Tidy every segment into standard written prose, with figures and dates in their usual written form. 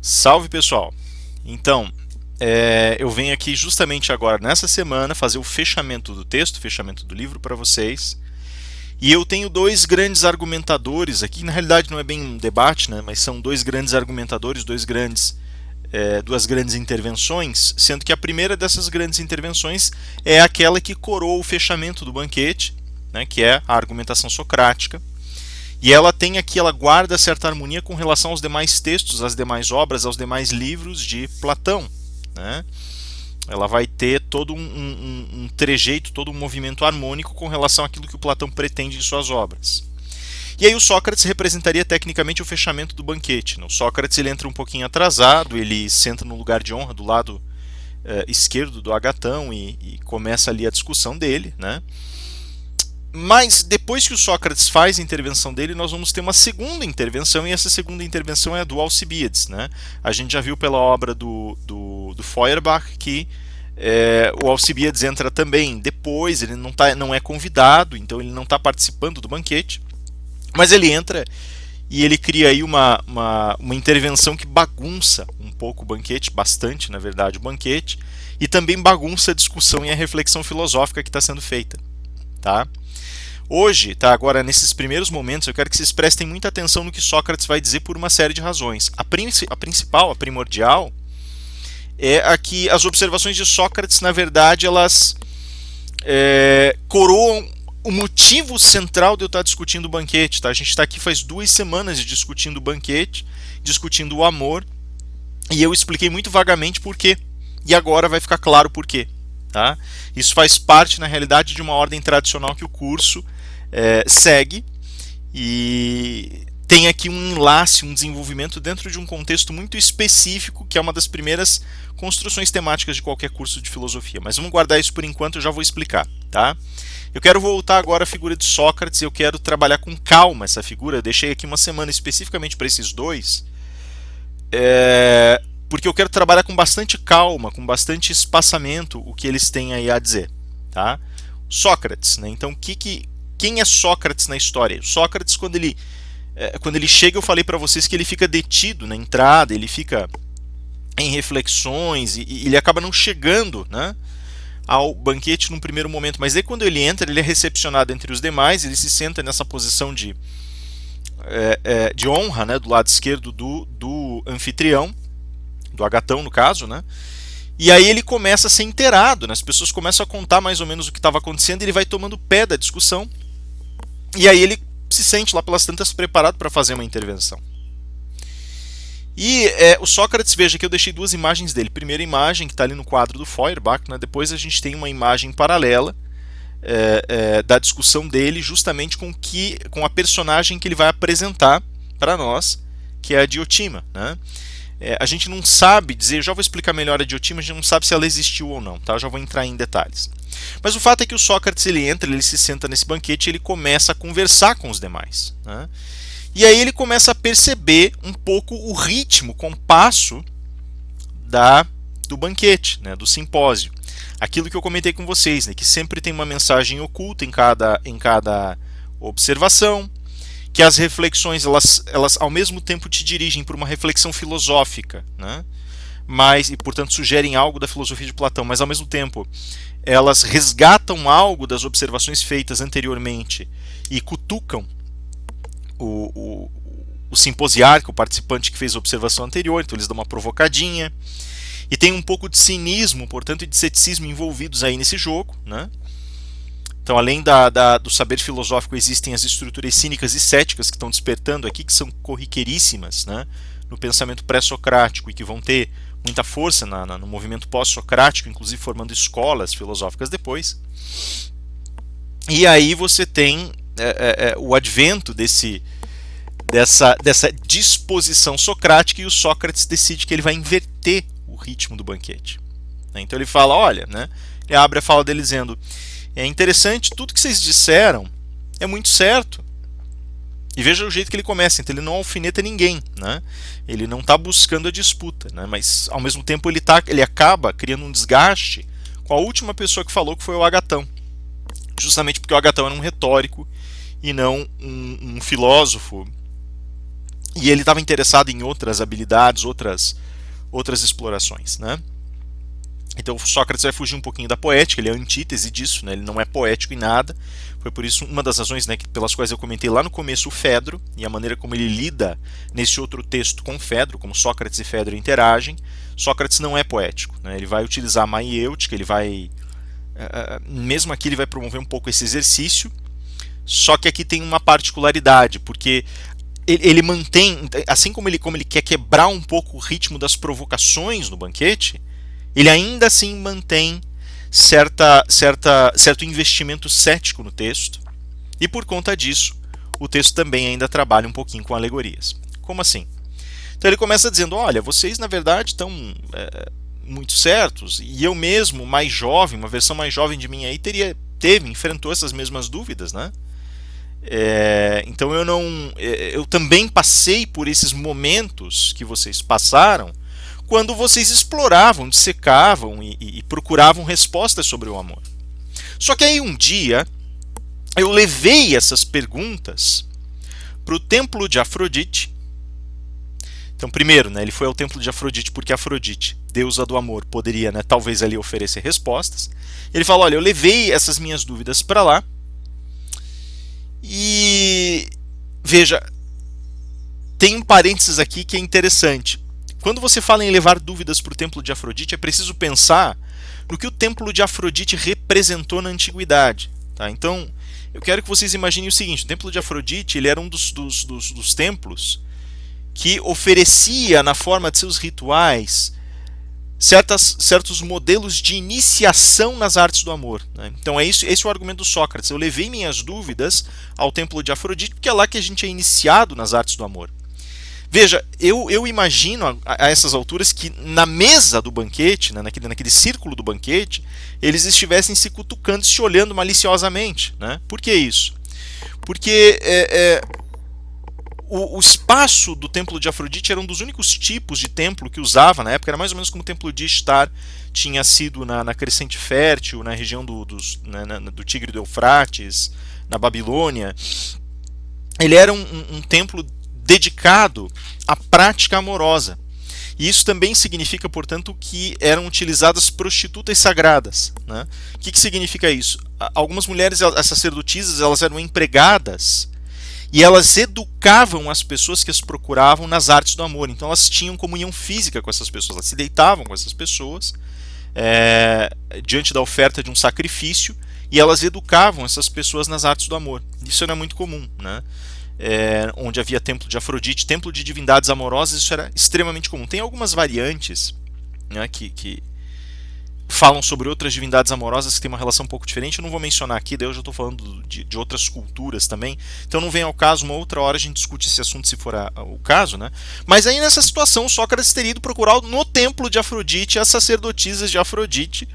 Salve pessoal! Então, eu venho aqui justamente agora nessa semana fazer o fechamento do texto, fechamento do livro para vocês. E eu tenho dois grandes argumentadores aqui, na realidade não é bem um debate, né, mas são dois grandes argumentadores, duas grandes intervenções, sendo que a primeira dessas grandes intervenções é aquela que coroa o fechamento do banquete, né, que é a argumentação socrática. E ela tem aqui, ela guarda certa harmonia com relação aos demais textos, às demais obras, aos demais livros de Platão, né? Ela vai ter todo um trejeito, todo um movimento harmônico com relação àquilo que o Platão pretende em suas obras. E aí o Sócrates representaria tecnicamente o fechamento do banquete. O Sócrates ele entra um pouquinho atrasado, ele senta no lugar de honra do lado esquerdo do Agatão e começa ali a discussão dele, né? Mas depois que o Sócrates faz a intervenção dele, nós vamos ter uma segunda intervenção, e essa segunda intervenção é a do Alcibíades, né? A gente já viu pela obra do Feuerbach que o Alcibíades entra também depois, ele não é convidado, então ele não está participando do banquete, mas ele entra e ele cria aí uma intervenção que bagunça um pouco o banquete, bastante na verdade o banquete, e também bagunça a discussão e a reflexão filosófica que está sendo feita. Tá? Hoje, tá, agora nesses primeiros momentos, eu quero que vocês prestem muita atenção no que Sócrates vai dizer por uma série de razões. A principal, a primordial, é a que as observações de Sócrates, na verdade, elas coroam o motivo central de eu estar discutindo o banquete. Tá? A gente está aqui faz 2 semanas discutindo o banquete, discutindo o amor, e eu expliquei muito vagamente por quê. E agora vai ficar claro por quê. Tá? Isso faz parte, na realidade, de uma ordem tradicional que o curso segue, e tem aqui um enlace, um desenvolvimento dentro de um contexto muito específico, que é uma das primeiras construções temáticas de qualquer curso de filosofia. Mas vamos guardar isso por enquanto, eu já vou explicar. Tá? Eu quero voltar agora à figura de Sócrates, eu quero trabalhar com calma essa figura. Eu deixei aqui uma semana especificamente para esses dois, porque eu quero trabalhar com bastante calma, com bastante espaçamento, o que eles têm aí a dizer. Tá? Sócrates, né? Então quem é Sócrates na história? Sócrates, quando ele chega, eu falei para vocês que ele fica detido na entrada, ele fica em reflexões, e ele acaba não chegando, né, ao banquete num primeiro momento, mas aí quando ele entra, ele é recepcionado entre os demais, ele se senta nessa posição de honra, né, do lado esquerdo do anfitrião, do Agatão no caso, né? E aí ele começa a ser inteirado, né? As pessoas começam a contar mais ou menos o que estava acontecendo, e ele vai tomando pé da discussão, e aí ele se sente lá pelas tantas preparado para fazer uma intervenção. E o Sócrates, veja que eu deixei 2 imagens dele. Primeira imagem, que está ali no quadro do Feuerbach, né? Depois a gente tem uma imagem paralela da discussão dele, justamente com a personagem que ele vai apresentar para nós, que é a Diotima, né? A gente não sabe dizer, eu já vou explicar melhor a Diotima, a gente não sabe se ela existiu ou não, tá? Eu já vou entrar em detalhes. Mas o fato é que o Sócrates ele entra, ele se senta nesse banquete e ele começa a conversar com os demais, né? E aí ele começa a perceber um pouco o ritmo, o compasso do banquete, né, do simpósio. Aquilo que eu comentei com vocês, né, que sempre tem uma mensagem oculta em cada observação, que as reflexões elas ao mesmo tempo te dirigem para uma reflexão filosófica, né? E portanto sugerem algo da filosofia de Platão, mas ao mesmo tempo elas resgatam algo das observações feitas anteriormente e cutucam o simposiarca, o participante que fez a observação anterior, então eles dão uma provocadinha, e tem um pouco de cinismo, portanto, e de ceticismo envolvidos aí nesse jogo, né? Então, além do saber filosófico, existem as estruturas cínicas e céticas que estão despertando aqui, que são corriqueiríssimas, né, no pensamento pré-socrático, e que vão ter muita força no movimento pós-socrático, inclusive formando escolas filosóficas depois. E aí você tem o advento dessa disposição socrática, e o Sócrates decide que ele vai inverter o ritmo do banquete. Então ele fala, olha, né, ele abre a fala dele dizendo: é interessante, tudo que vocês disseram é muito certo. E veja o jeito que ele começa, então ele não alfineta ninguém, né? Ele não está buscando a disputa, né? Mas ao mesmo tempo ele acaba criando um desgaste com a última pessoa que falou, que foi o Agatão. Justamente porque o Agatão era um retórico e não um filósofo e ele estava interessado em outras habilidades, outras explorações, né? Então Sócrates vai fugir um pouquinho da poética, ele é a antítese disso, né? Ele não é poético em nada. Foi por isso uma das razões, né, pelas quais eu comentei lá no começo o Fedro e a maneira como ele lida nesse outro texto com Fedro, como Sócrates e Fedro interagem. Sócrates não é poético, né? Ele vai utilizar a maiêutica, ele vai mesmo aqui ele vai promover um pouco esse exercício, só que aqui tem uma particularidade, porque ele mantém, assim como ele quer quebrar um pouco o ritmo das provocações no banquete, ele ainda assim mantém certo investimento cético no texto, e por conta disso, o texto também ainda trabalha um pouquinho com alegorias. Como assim? Então ele começa dizendo, olha, vocês na verdade estão muito certos, e eu mesmo, mais jovem, uma versão mais jovem de mim aí, enfrentou essas mesmas dúvidas, né? Então eu também passei por esses momentos que vocês passaram, quando vocês exploravam, dissecavam e procuravam respostas sobre o amor. Só que aí um dia eu levei essas perguntas para o templo de Afrodite. Então, primeiro, né, ele foi ao templo de Afrodite porque Afrodite, deusa do amor, poderia, né, talvez ali oferecer respostas. Ele fala, olha, eu levei essas minhas dúvidas para lá e veja, tem um parênteses aqui que é interessante. Quando você fala em levar dúvidas para o templo de Afrodite, é preciso pensar no que o templo de Afrodite representou na antiguidade. Tá? Então, eu quero que vocês imaginem o seguinte: o templo de Afrodite ele era um dos templos que oferecia, na forma de seus rituais, certos modelos de iniciação nas artes do amor. Né? Então, esse é o argumento do Sócrates. Eu levei minhas dúvidas ao templo de Afrodite, porque é lá que a gente é iniciado nas artes do amor. Veja, eu imagino a essas alturas que na mesa do banquete, né, naquele círculo do banquete, eles estivessem se cutucando, se olhando maliciosamente. Né? Por que isso? Porque o espaço do templo de Afrodite era um dos únicos tipos de templo que usava na época, era mais ou menos como o templo de Ishtar tinha sido na Crescente Fértil, na região do Tigre do Eufrates, na Babilônia. Ele era um templo dedicado à prática amorosa. E isso também significa, portanto, que eram utilizadas prostitutas sagradas. Né? O que significa isso? Algumas mulheres, as sacerdotisas, elas eram empregadas e elas educavam as pessoas que as procuravam nas artes do amor. Então elas tinham comunhão física com essas pessoas, elas se deitavam com essas pessoas diante da oferta de um sacrifício e elas educavam essas pessoas nas artes do amor. Isso era muito comum, né? Onde havia templo de Afrodite, templo de divindades amorosas, isso era extremamente comum. Tem algumas variantes, né, que falam sobre outras divindades amorosas que têm uma relação um pouco diferente. Eu não vou mencionar aqui, daí eu já estou falando de outras culturas também. Então não vem ao caso, uma outra hora a gente discute esse assunto se for o caso. Né? Mas aí nessa situação, Sócrates teria ido procurar no templo de Afrodite as sacerdotisas de Afrodite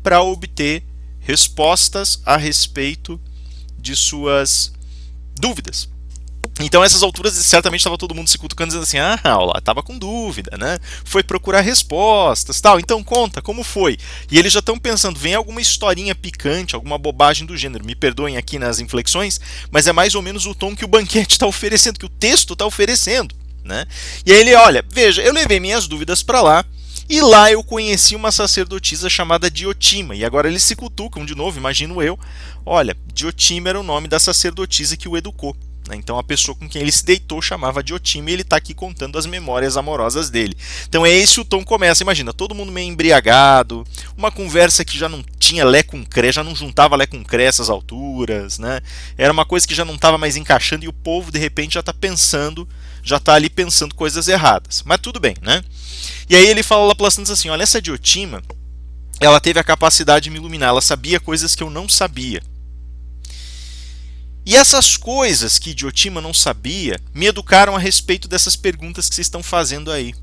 para obter respostas a respeito de suas dúvidas. Então, essas alturas, certamente estava todo mundo se cutucando, dizendo assim, olá, estava com dúvida, né? Foi procurar respostas, tal. Então, conta, como foi? E eles já estão pensando, vem alguma historinha picante, alguma bobagem do gênero. Me perdoem aqui nas inflexões, mas é mais ou menos o tom que o banquete está oferecendo, que o texto está oferecendo, né? E aí ele, olha, veja, eu levei minhas dúvidas para lá, e lá eu conheci uma sacerdotisa chamada Diotima. E agora eles se cutucam de novo, imagino eu. Olha, Diotima era o nome da sacerdotisa que o educou. Então a pessoa com quem ele se deitou chamava Diotima e ele está aqui contando as memórias amorosas dele. Então é esse o tom começa. Imagina, todo mundo meio embriagado, uma conversa que já não tinha lé com cré, já não juntava lé com cré essas alturas, né? Era uma coisa que já não estava mais encaixando e o povo de repente já está pensando, já está ali pensando coisas erradas. Mas tudo bem, né? E aí ele fala lá para Laplaciano assim, olha, essa Diotima, ela teve a capacidade de me iluminar, ela sabia coisas que eu não sabia. E essas coisas que Diotima não sabia me educaram a respeito dessas perguntas que vocês estão fazendo aí.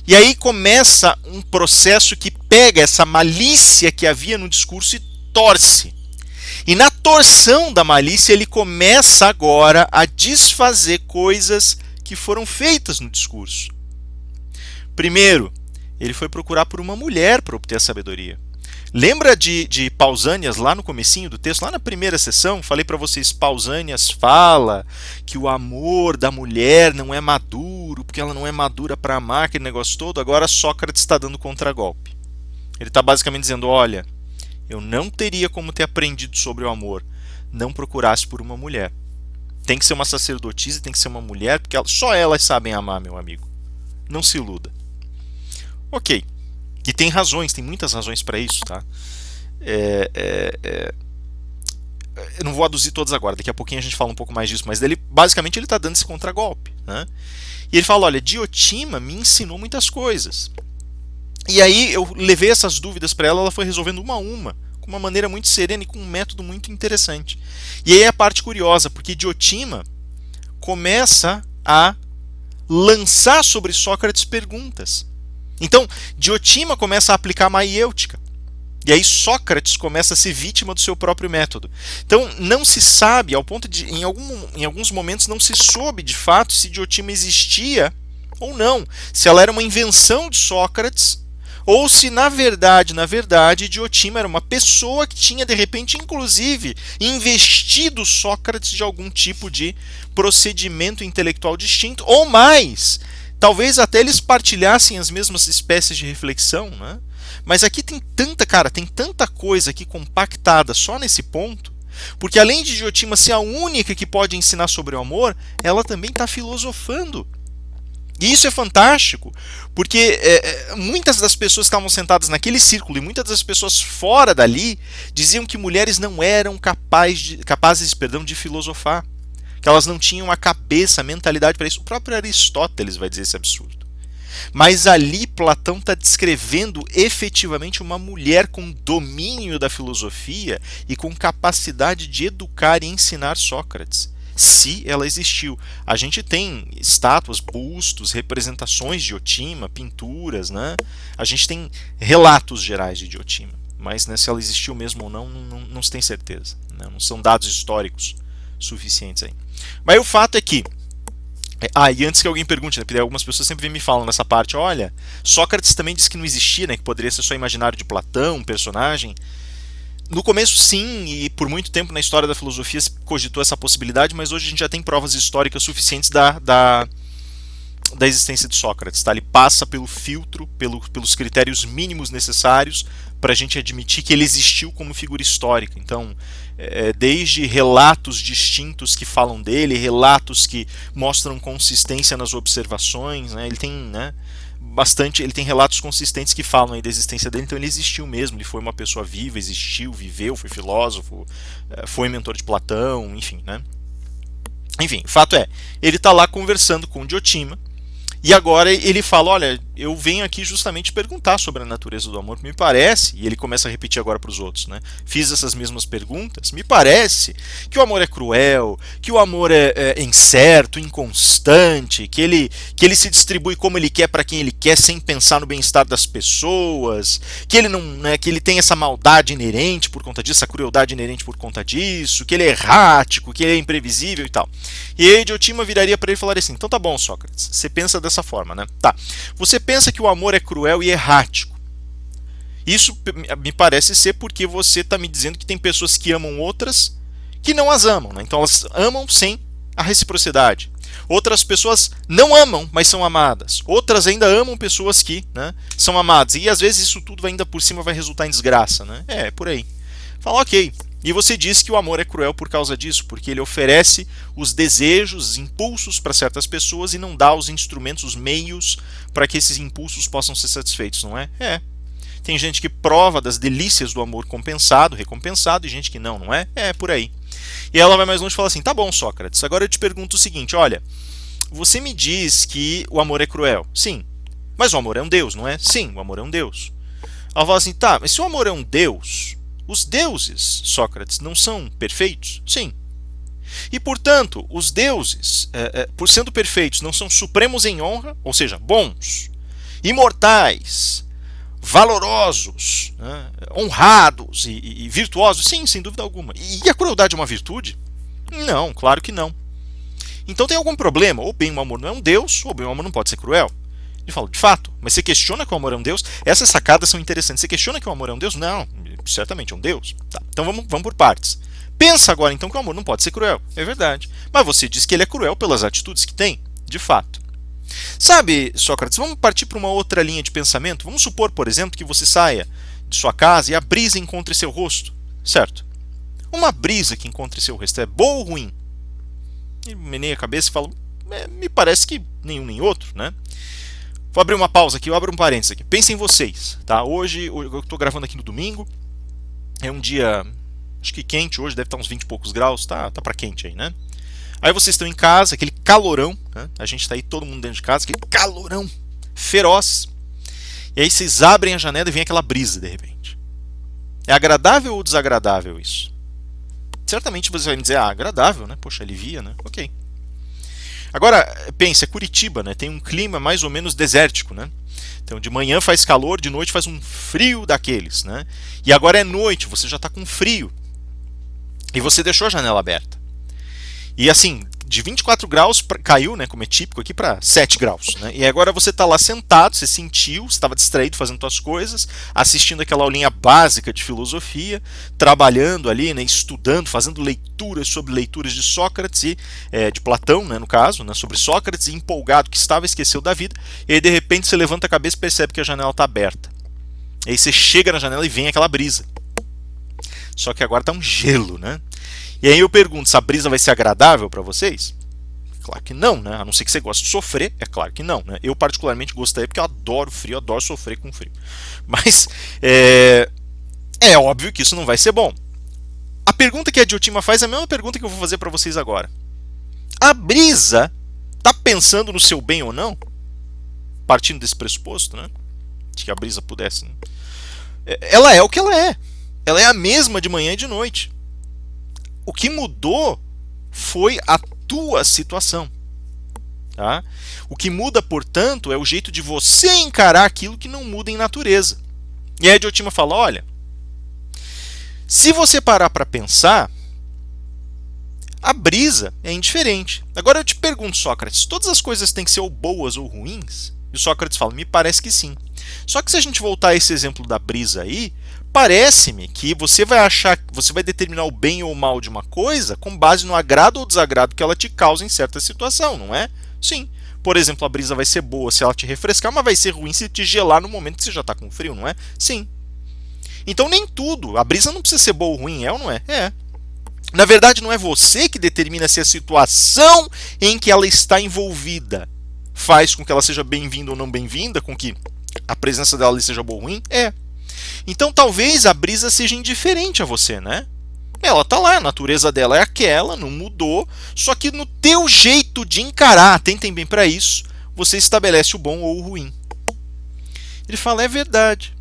E aí começa um processo que pega essa malícia que havia no discurso e torce. E na torção da malícia ele começa agora a desfazer coisas que foram feitas no discurso. Primeiro, ele foi procurar por uma mulher para obter a sabedoria. Lembra de Pausanias lá no comecinho do texto, lá na primeira sessão? Falei para vocês, Pausanias fala que o amor da mulher não é maduro, porque ela não é madura para amar, aquele negócio todo. Agora Sócrates está dando contragolpe. Ele está basicamente dizendo, olha, eu não teria como ter aprendido sobre o amor, não procurasse por uma mulher. Tem que ser uma sacerdotisa, tem que ser uma mulher, porque só elas sabem amar, meu amigo. Não se iluda. Ok. E tem razões, tem muitas razões para isso, tá? Eu não vou aduzir todas agora, daqui a pouquinho a gente fala um pouco mais disso, mas basicamente ele está dando esse contragolpe, né? E ele fala, olha, Diotima me ensinou muitas coisas. E aí eu levei essas dúvidas para ela, ela foi resolvendo uma a uma, com uma maneira muito serena e com um método muito interessante. E aí é a parte curiosa, porque Diotima começa a lançar sobre Sócrates perguntas. Então, Diotima começa a aplicar a maiêutica. E aí Sócrates começa a ser vítima do seu próprio método. Então, não se sabe, ao ponto de, em alguns momentos, não se soube de fato se Diotima existia ou não. Se ela era uma invenção de Sócrates, ou se, na verdade, Diotima era uma pessoa que tinha, de repente, inclusive, investido Sócrates de algum tipo de procedimento intelectual distinto, ou mais, talvez até eles partilhassem as mesmas espécies de reflexão, né? Mas aqui tem tanta coisa aqui compactada só nesse ponto, porque além de Diotima ser a única que pode ensinar sobre o amor, ela também está filosofando. E isso é fantástico, porque muitas das pessoas que estavam sentadas naquele círculo e muitas das pessoas fora dali diziam que mulheres não eram capazes de filosofar, que elas não tinham a cabeça, a mentalidade para isso. O próprio Aristóteles vai dizer esse absurdo. Mas ali Platão está descrevendo efetivamente uma mulher com domínio da filosofia e com capacidade de educar e ensinar Sócrates. Se ela existiu. A gente tem estátuas, bustos, representações de Diotima, pinturas, né? A gente tem relatos gerais de Diotima, mas né, se ela existiu mesmo ou não, não se tem certeza, né? Não são dados históricos suficientes aí. Mas o fato é que e antes que alguém pergunte, né, porque algumas pessoas sempre me falam nessa parte, olha, Sócrates também disse que não existia, né, que poderia ser só imaginário de Platão, um personagem. No começo, sim, e por muito tempo na história da filosofia se cogitou essa possibilidade, mas hoje a gente já tem provas históricas suficientes da existência de Sócrates. Tá? Ele passa pelo filtro, pelos critérios mínimos necessários para a gente admitir que ele existiu como figura histórica. Então, desde relatos distintos que falam dele, relatos que mostram consistência nas observações, né? Ele tem, né, ele tem relatos consistentes que falam aí da existência dele, então ele existiu mesmo, ele foi uma pessoa viva, existiu, viveu, foi filósofo, foi mentor de Platão, enfim, né? Enfim, o fato é, ele está lá conversando com Diotima, e agora ele fala, olha, eu venho aqui justamente perguntar sobre a natureza do amor, me parece, e ele começa a repetir agora para os outros, né? Fiz essas mesmas perguntas, me parece que o amor é cruel, que o amor é incerto, inconstante, que ele se distribui como ele quer para quem ele quer, sem pensar no bem-estar das pessoas, que ele não, né, que ele tem essa maldade inerente por conta disso, essa crueldade inerente por conta disso, que ele é errático, que ele é imprevisível e tal. E aí Diotima viraria para ele e falaria assim, então tá bom, Sócrates, você pensa dessa forma, né? Tá. Você pensa que o amor é cruel e errático. Isso me parece ser porque você está me dizendo que tem pessoas que amam outras que não as amam, né? Então elas amam sem a reciprocidade. Outras pessoas não amam, mas são amadas. Outras ainda amam pessoas que, né, são amadas. E às vezes isso tudo ainda por cima vai resultar em desgraça, né? Por aí. Fala, ok. E você diz que o amor é cruel por causa disso, porque ele oferece os desejos, os impulsos para certas pessoas e não dá os instrumentos, os meios para que esses impulsos possam ser satisfeitos, não é? Tem gente que prova das delícias do amor compensado, recompensado, e gente que não é? Por aí. E ela vai mais longe e fala assim, tá bom, Sócrates, agora eu te pergunto o seguinte, olha, você me diz que o amor é cruel. Sim. Mas o amor é um Deus, não é? Sim, o amor é um Deus. Ela fala assim, tá, mas se o amor é um Deus, os deuses, Sócrates, não são perfeitos? Sim. E, portanto, os deuses, por sendo perfeitos, não são supremos em honra, ou seja, bons, imortais, valorosos, né, honrados e virtuosos? Sim, sem dúvida alguma. E a crueldade é uma virtude? Não, claro que não. Então tem algum problema? Ou bem o amor não é um Deus, ou bem o amor não pode ser cruel. Ele fala, de fato, mas você questiona que o amor é um Deus? Essas sacadas são interessantes. Você questiona que o amor é um Deus? Não, certamente é um Deus. Tá, então vamos por partes. Pensa agora então que o amor não pode ser cruel. É verdade. Mas você diz que ele é cruel pelas atitudes que tem. De fato. Sabe, Sócrates, vamos partir para uma outra linha de pensamento? Vamos supor, por exemplo, que você saia de sua casa e a brisa encontre seu rosto. Certo? Uma brisa que encontre seu rosto é boa ou ruim? Ele meneia a cabeça e fala, me parece que nenhum nem outro, né? Vou abrir uma pausa aqui, eu abro um parênteses aqui. Pensem em vocês, tá? Hoje eu estou gravando aqui no domingo. É um dia, acho que quente hoje, deve estar uns 20 e poucos graus, tá para quente aí, né? Aí vocês estão em casa, aquele calorão, né? A gente está aí todo mundo dentro de casa, aquele calorão feroz. E aí vocês abrem a janela e vem aquela brisa de repente. É agradável ou desagradável isso? Certamente você vai me dizer, agradável, né? Poxa, alivia, né? Ok. Agora, pensa, é Curitiba, né? Tem um clima mais ou menos desértico, né? Então, de manhã faz calor, de noite faz um frio daqueles, né? E agora é noite, você já está com frio. E você deixou a janela aberta. E assim, de 24 graus caiu, né, como é típico aqui, para 7 graus. Né? E agora você está lá sentado, você sentiu, você estava distraído fazendo suas coisas, assistindo aquela aulinha básica de filosofia, trabalhando ali, né, estudando, fazendo leituras sobre leituras de Sócrates e de Platão, né, no caso, né, sobre Sócrates, e empolgado que estava, esqueceu da vida, e aí de repente você levanta a cabeça e percebe que a janela está aberta. E aí você chega na janela e vem aquela brisa. Só que agora está um gelo, né? E aí eu pergunto, essa brisa vai ser agradável para vocês? Claro que não, né? A não ser que você goste de sofrer, é claro que não, né? Eu particularmente gostaria porque eu adoro frio, eu adoro sofrer com frio. Mas é óbvio que isso não vai ser bom. A pergunta que a Diotima faz é a mesma pergunta que eu vou fazer para vocês agora. A brisa tá pensando no seu bem ou não? Partindo desse pressuposto, né? De que a brisa pudesse, né? Ela é o que ela é. Ela é a mesma de manhã e de noite. O que mudou foi a tua situação. Tá? O que muda, portanto, é o jeito de você encarar aquilo que não muda em natureza. E aí a Diotima fala, olha, se você parar para pensar, a brisa é indiferente. Agora eu te pergunto, Sócrates, todas as coisas têm que ser ou boas ou ruins? E o Sócrates fala, me parece que sim. Só que se a gente voltar a esse exemplo da brisa aí, parece-me que você vai determinar o bem ou o mal de uma coisa com base no agrado ou desagrado que ela te causa em certa situação, não é? Sim. Por exemplo, a brisa vai ser boa se ela te refrescar, mas vai ser ruim se te gelar no momento que você já está com frio, não é? Sim. Então nem tudo. A brisa não precisa ser boa ou ruim, é ou não é? É. Na verdade, não é você que determina se a situação em que ela está envolvida faz com que ela seja bem-vinda ou não bem-vinda, com que a presença dela ali seja boa ou ruim? É. Então talvez a brisa seja indiferente a você, né? Ela tá lá, a natureza dela é aquela, não mudou, só que no teu jeito de encarar, atentem bem para isso, você estabelece o bom ou o ruim. Ele fala, é verdade.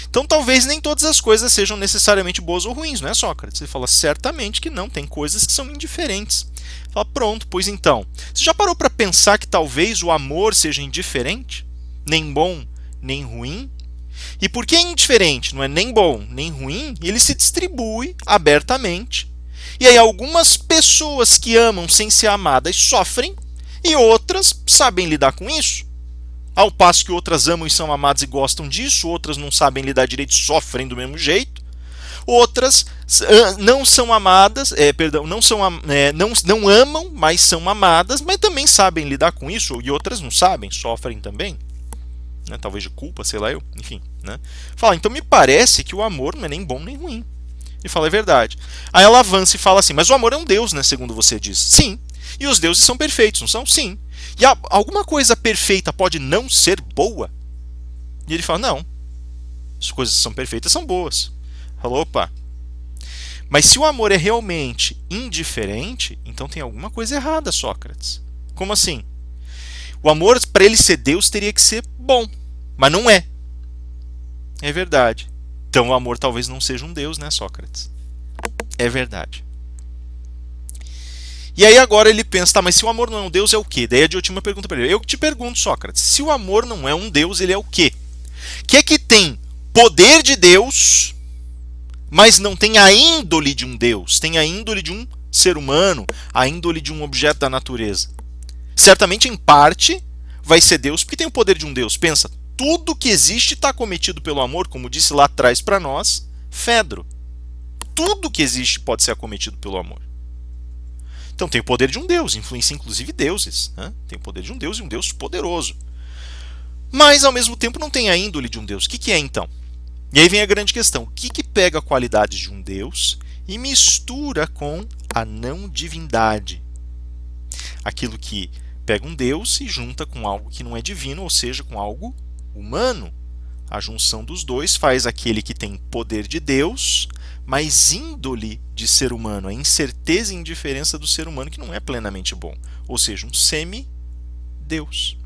Então talvez nem todas as coisas sejam necessariamente boas ou ruins, não é, Sócrates? Ele fala, certamente que não, tem coisas que são indiferentes. Ele fala, pronto, pois então, você já parou para pensar que talvez o amor seja indiferente? Nem bom, nem ruim? E porque é indiferente, não é nem bom nem ruim, ele se distribui abertamente. E aí algumas pessoas que amam sem ser amadas sofrem, e outras sabem lidar com isso. Ao passo que outras amam e são amadas e gostam disso, outras não sabem lidar direito e sofrem do mesmo jeito. Outras não são amadas, não amam, mas são amadas, mas também sabem lidar com isso, e outras não sabem, sofrem também. Né, talvez de culpa, sei lá eu, enfim. Né? Fala, então me parece que o amor não é nem bom nem ruim. Ele fala, é verdade. Aí ela avança e fala assim, mas o amor é um Deus, né, segundo você diz. Sim. E os deuses são perfeitos, não são? Sim. E alguma coisa perfeita pode não ser boa? E ele fala, não. As coisas que são perfeitas são boas. Falou, opa. Mas se o amor é realmente indiferente, então tem alguma coisa errada, Sócrates. Como assim? O amor, para ele ser Deus, teria que ser bom, mas não é. É verdade. Então o amor talvez não seja um Deus, né, Sócrates? É verdade. E aí agora ele pensa, tá, mas se o amor não é um Deus, é o quê? Daí a Diotima pergunta para ele, eu te pergunto, Sócrates, se o amor não é um Deus, ele é o quê? Que tem poder de Deus, mas não tem a índole de um Deus, tem a índole de um ser humano, a índole de um objeto da natureza. Certamente, em parte, vai ser Deus porque tem o poder de um Deus. Pensa, tudo que existe está acometido pelo amor, como disse lá atrás para nós, Fedro. Tudo que existe pode ser acometido pelo amor. Então tem o poder de um Deus, influencia inclusive deuses. Né? Tem o poder de um Deus e um Deus poderoso. Mas ao mesmo tempo não tem a índole de um Deus. O que é então? E aí vem a grande questão. O que pega qualidades de um Deus e mistura com a não divindade? Aquilo que pega um Deus e junta com algo que não é divino, ou seja, com algo humano. A junção dos dois faz aquele que tem poder de Deus, mas índole de ser humano, a incerteza e indiferença do ser humano que não é plenamente bom. Ou seja, um semi-Deus.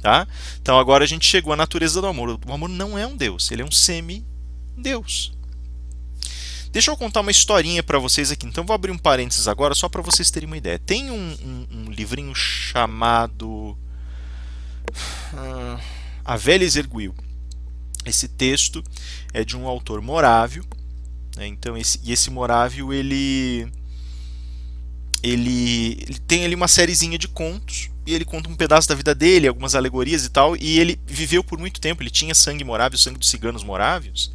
Tá? Então agora a gente chegou à natureza do amor. O amor não é um Deus, ele é um semi-Deus. Deixa eu contar uma historinha para vocês aqui. Então vou abrir um parênteses agora só para vocês terem uma ideia. Tem um livrinho chamado A Velha Ezerguil. Esse texto é de um autor morávio. Né? Então esse morávio ele tem ali uma sériezinha de contos e ele conta um pedaço da vida dele, algumas alegorias e tal, e ele viveu por muito tempo, ele tinha sangue morávio, sangue dos ciganos morávios,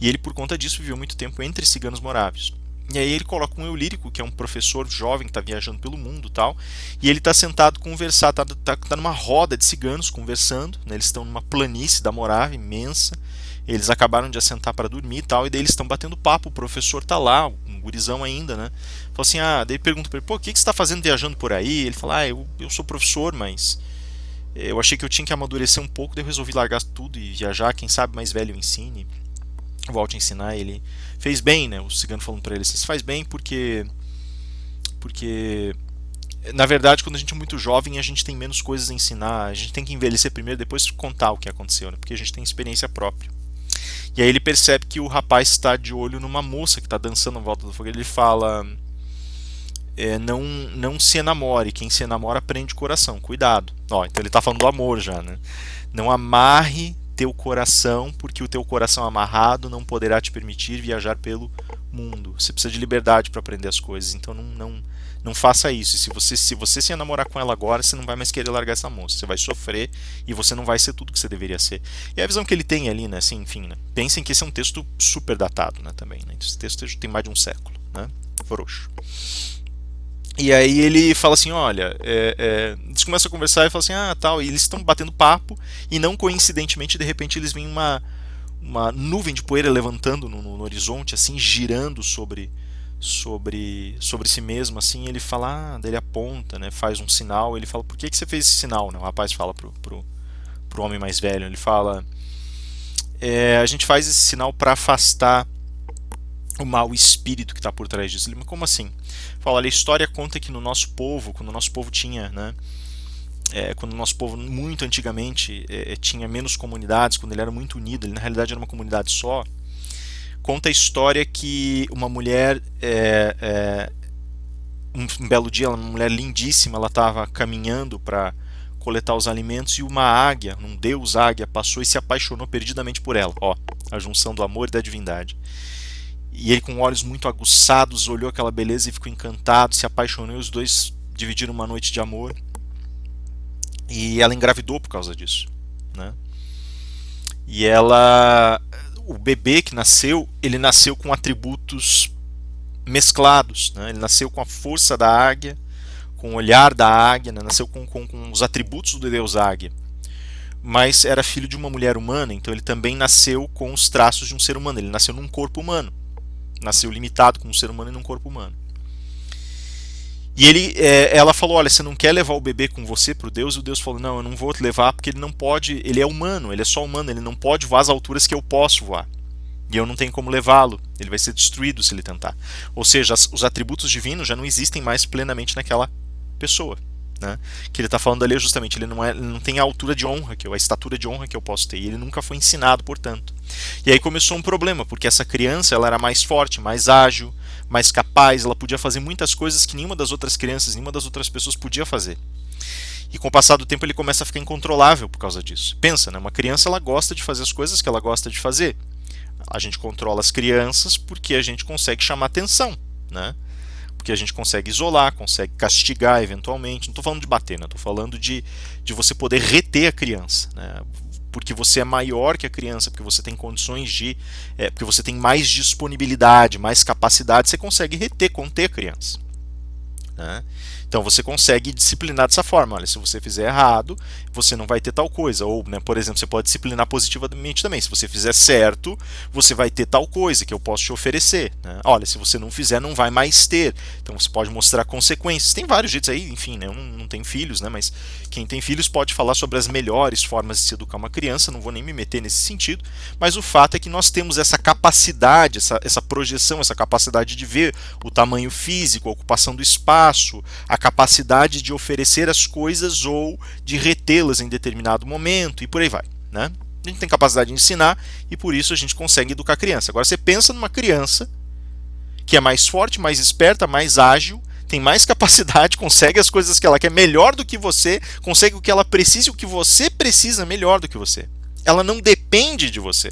e ele por conta disso viveu muito tempo entre ciganos morávios. E aí ele coloca um eu lírico, que é um professor jovem que está viajando pelo mundo e tal, e ele está sentado conversar, tá numa roda de ciganos conversando, né, eles estão numa planície da Morávia imensa, eles acabaram de assentar para dormir e tal, e daí eles estão batendo papo, o professor tá lá, um gurizão ainda, né? Fala assim, daí pergunta para ele, pô, o que você está fazendo viajando por aí? Ele fala, eu sou professor, mas eu achei que eu tinha que amadurecer um pouco, daí eu resolvi largar tudo e viajar, quem sabe mais velho eu ensine, volte a ensinar. Ele fez bem, né? O cigano falando para ele, você faz bem porque na verdade, quando a gente é muito jovem, a gente tem menos coisas a ensinar, a gente tem que envelhecer primeiro, depois contar o que aconteceu, né? Porque a gente tem experiência própria. E aí ele percebe que o rapaz está de olho numa moça que está dançando em volta do fogo. Ele fala, não se enamore, quem se enamora prende o coração, cuidado. Ó, então ele está falando do amor já, né? Não amarre teu coração, porque o teu coração amarrado não poderá te permitir viajar pelo mundo. Você precisa de liberdade para aprender as coisas, então não faça isso. Se você se enamorar com ela agora, você não vai mais querer largar essa moça. Você vai sofrer e você não vai ser tudo que você deveria ser. E a visão que ele tem ali, né? Assim, enfim, né? Pensem que esse é um texto super datado, né? Também, né? Esse texto tem mais de um século, né? Frouxo. E aí ele fala assim, olha, eles começam a conversar e falam assim, tal, e eles estão batendo papo e não coincidentemente, de repente, eles veem uma nuvem de poeira levantando no horizonte, assim, girando sobre si mesmo, assim. Ele fala, daí ele aponta, né, faz um sinal, ele fala, por que você fez esse sinal? Né? O rapaz fala pro homem mais velho, ele fala, a gente faz esse sinal para afastar o mau espírito que está por trás disso. Ele, mas como assim? Fala, olha, a história conta que no nosso povo, quando o nosso povo tinha, né, quando o nosso povo muito antigamente tinha menos comunidades, quando ele era muito unido, ele na realidade era uma comunidade só, conta a história que uma mulher, um belo dia, uma mulher lindíssima, ela estava caminhando para coletar os alimentos e uma águia, um deus águia, passou e se apaixonou perdidamente por ela. Ó, a junção do amor e da divindade. E ele, com olhos muito aguçados, olhou aquela beleza e ficou encantado, se apaixonou, e os dois dividiram uma noite de amor. E ela engravidou por causa disso, né? E o bebê que nasceu, ele nasceu com atributos mesclados, né? Ele nasceu com a força da águia, com o olhar da águia, né? Nasceu com os atributos do deus águia. Mas era filho de uma mulher humana, então ele também nasceu com os traços de um ser humano. Ele nasceu num corpo humano. Nasceu limitado como um ser humano e num corpo humano. E ela falou, olha, você não quer levar o bebê com você para o Deus? E o Deus falou, não, eu não vou te levar porque ele não pode, ele é humano, ele é só humano, ele não pode voar às alturas que eu posso voar. E eu não tenho como levá-lo, ele vai ser destruído se ele tentar. Ou seja, os atributos divinos já não existem mais plenamente naquela pessoa. Né? Que ele está falando ali justamente, ele não tem a altura de honra, a estatura de honra que eu posso ter, e ele nunca foi ensinado, portanto. E aí começou um problema, porque essa criança ela era mais forte, mais ágil, mais capaz, ela podia fazer muitas coisas que nenhuma das outras crianças, nenhuma das outras pessoas podia fazer. E com o passar do tempo ele começa a ficar incontrolável por causa disso. Pensa, né? Uma criança ela gosta de fazer as coisas que ela gosta de fazer. A gente controla as crianças porque a gente consegue chamar atenção, né? porque a gente consegue isolar, consegue castigar eventualmente. Não estou falando de bater, né? Estou falando de você poder reter a criança, né? Porque você é maior que a criança, porque você tem condições porque você tem mais disponibilidade, mais capacidade, você consegue reter, conter a criança, né? Então você consegue disciplinar dessa forma. Olha, se você fizer errado, você não vai ter tal coisa. Ou, né, por exemplo, você pode disciplinar positivamente também. Se você fizer certo, você vai ter tal coisa que eu posso te oferecer, né? Olha, se você não fizer, não vai mais ter. Então você pode mostrar consequências. Tem vários jeitos aí, enfim, né? Eu não tenho filhos, né? Mas quem tem filhos pode falar sobre as melhores formas de se educar uma criança. Não vou nem me meter nesse sentido. Mas o fato é que nós temos essa capacidade, essa projeção, essa capacidade de ver o tamanho físico, a ocupação do espaço, a capacidade de oferecer as coisas ou de retê-las em determinado momento e por aí vai, né? A gente tem capacidade de ensinar e por isso a gente consegue educar a criança. Agora você pensa numa criança que é mais forte, mais esperta, mais ágil, tem mais capacidade, consegue as coisas que ela quer melhor do que você, consegue o que ela precisa e o que você precisa melhor do que você. Ela não depende de você.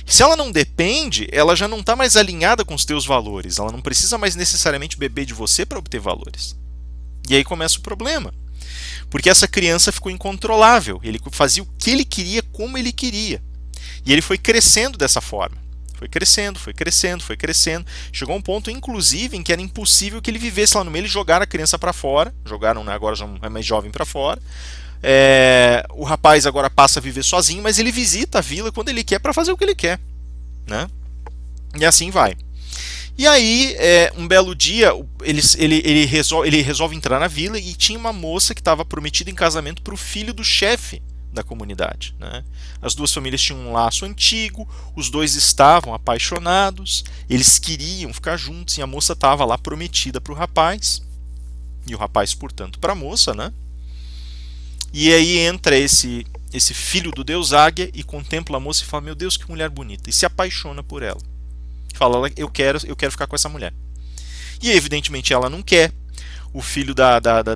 Se ela não depende, ela já não está mais alinhada com os teus valores. Ela não precisa mais necessariamente beber de você para obter valores. E aí começa o problema. Porque essa criança ficou incontrolável. Ele fazia o que ele queria, como ele queria. E ele foi crescendo dessa forma. Foi crescendo, foi crescendo, foi crescendo. Chegou a um ponto, inclusive, em que era impossível que ele vivesse lá no meio. Eles jogaram a criança para fora. Jogaram, né, agora já é mais jovem, para fora. O rapaz agora passa a viver sozinho, mas ele visita a vila quando ele quer para fazer o que ele quer, né? E assim vai. E aí, um belo dia, ele resolve entrar na vila e tinha uma moça que estava prometida em casamento para o filho do chefe da comunidade, né? As duas famílias tinham um laço antigo, os dois estavam apaixonados, eles queriam ficar juntos e a moça estava lá prometida para o rapaz, e o rapaz, portanto, para a moça, né? E aí entra esse filho do deus Águia e contempla a moça e fala: meu Deus, que mulher bonita, e se apaixona por ela. Fala: eu quero ficar com essa mulher. E evidentemente ela não quer. O filho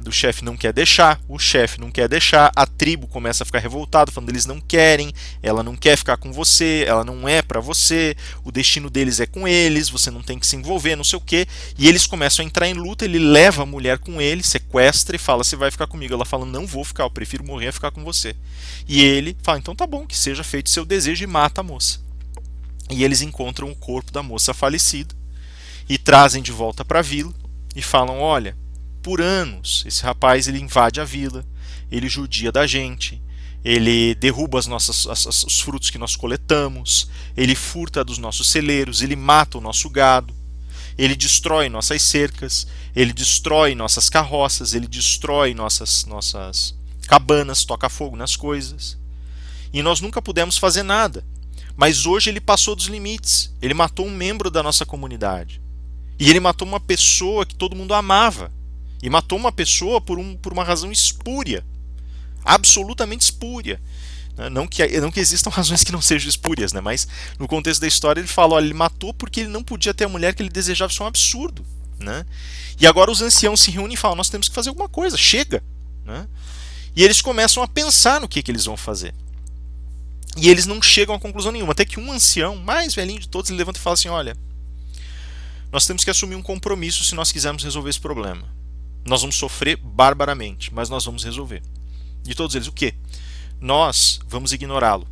do chefe não quer deixar, o chefe não quer deixar, a tribo começa a ficar revoltada, falando: eles não querem, ela não quer ficar com você, ela não é pra você, o destino deles é com eles, você não tem que se envolver, não sei o quê. E eles começam a entrar em luta, ele leva a mulher com ele, sequestra e fala: você vai ficar comigo. Ela fala: não vou ficar, eu prefiro morrer a ficar com você. E ele fala: então tá bom, que seja feito seu desejo, e mata a moça. E eles encontram o corpo da moça falecida e trazem de volta para a vila e falam: olha, por anos esse rapaz ele invade a vila, ele judia da gente, ele derruba os frutos que nós coletamos, ele furta dos nossos celeiros, ele mata o nosso gado, ele destrói nossas cercas, ele destrói nossas carroças, ele destrói nossas cabanas, toca fogo nas coisas. E nós nunca pudemos fazer nada. Mas hoje ele passou dos limites. Ele matou um membro da nossa comunidade. E ele matou uma pessoa que todo mundo amava. E matou uma pessoa por uma razão espúria. Absolutamente espúria. Não que existam razões que não sejam espúrias, né? Mas no contexto da história ele fala: olha, ele matou porque ele não podia ter a mulher que ele desejava. Isso é um absurdo, né? E agora os anciãos se reúnem e falam: nós temos que fazer alguma coisa, chega, né? E eles começam a pensar no que eles vão fazer. E eles não chegam a conclusão nenhuma. Até que um ancião, mais velhinho de todos, ele levanta e fala assim: olha, nós temos que assumir um compromisso se nós quisermos resolver esse problema. Nós vamos sofrer barbaramente, mas nós vamos resolver. De todos eles, o quê? Nós vamos ignorá-lo.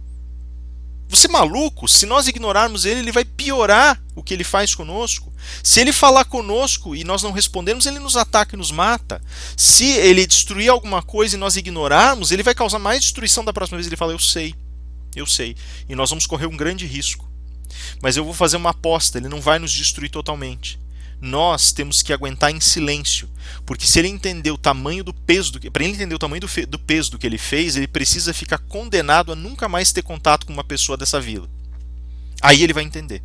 Você é maluco? Se nós ignorarmos ele, ele vai piorar o que ele faz conosco. Se ele falar conosco e nós não respondermos, ele nos ataca e nos mata. Se ele destruir alguma coisa e nós ignorarmos, ele vai causar mais destruição da próxima vez. Ele fala: eu sei. E nós vamos correr um grande risco. Mas eu vou fazer uma aposta, ele não vai nos destruir totalmente. Nós temos que aguentar em silêncio, porque se ele entender o tamanho do peso para ele entender o tamanho do peso do que ele fez, ele precisa ficar condenado a nunca mais ter contato com uma pessoa dessa vila. Aí ele vai entender.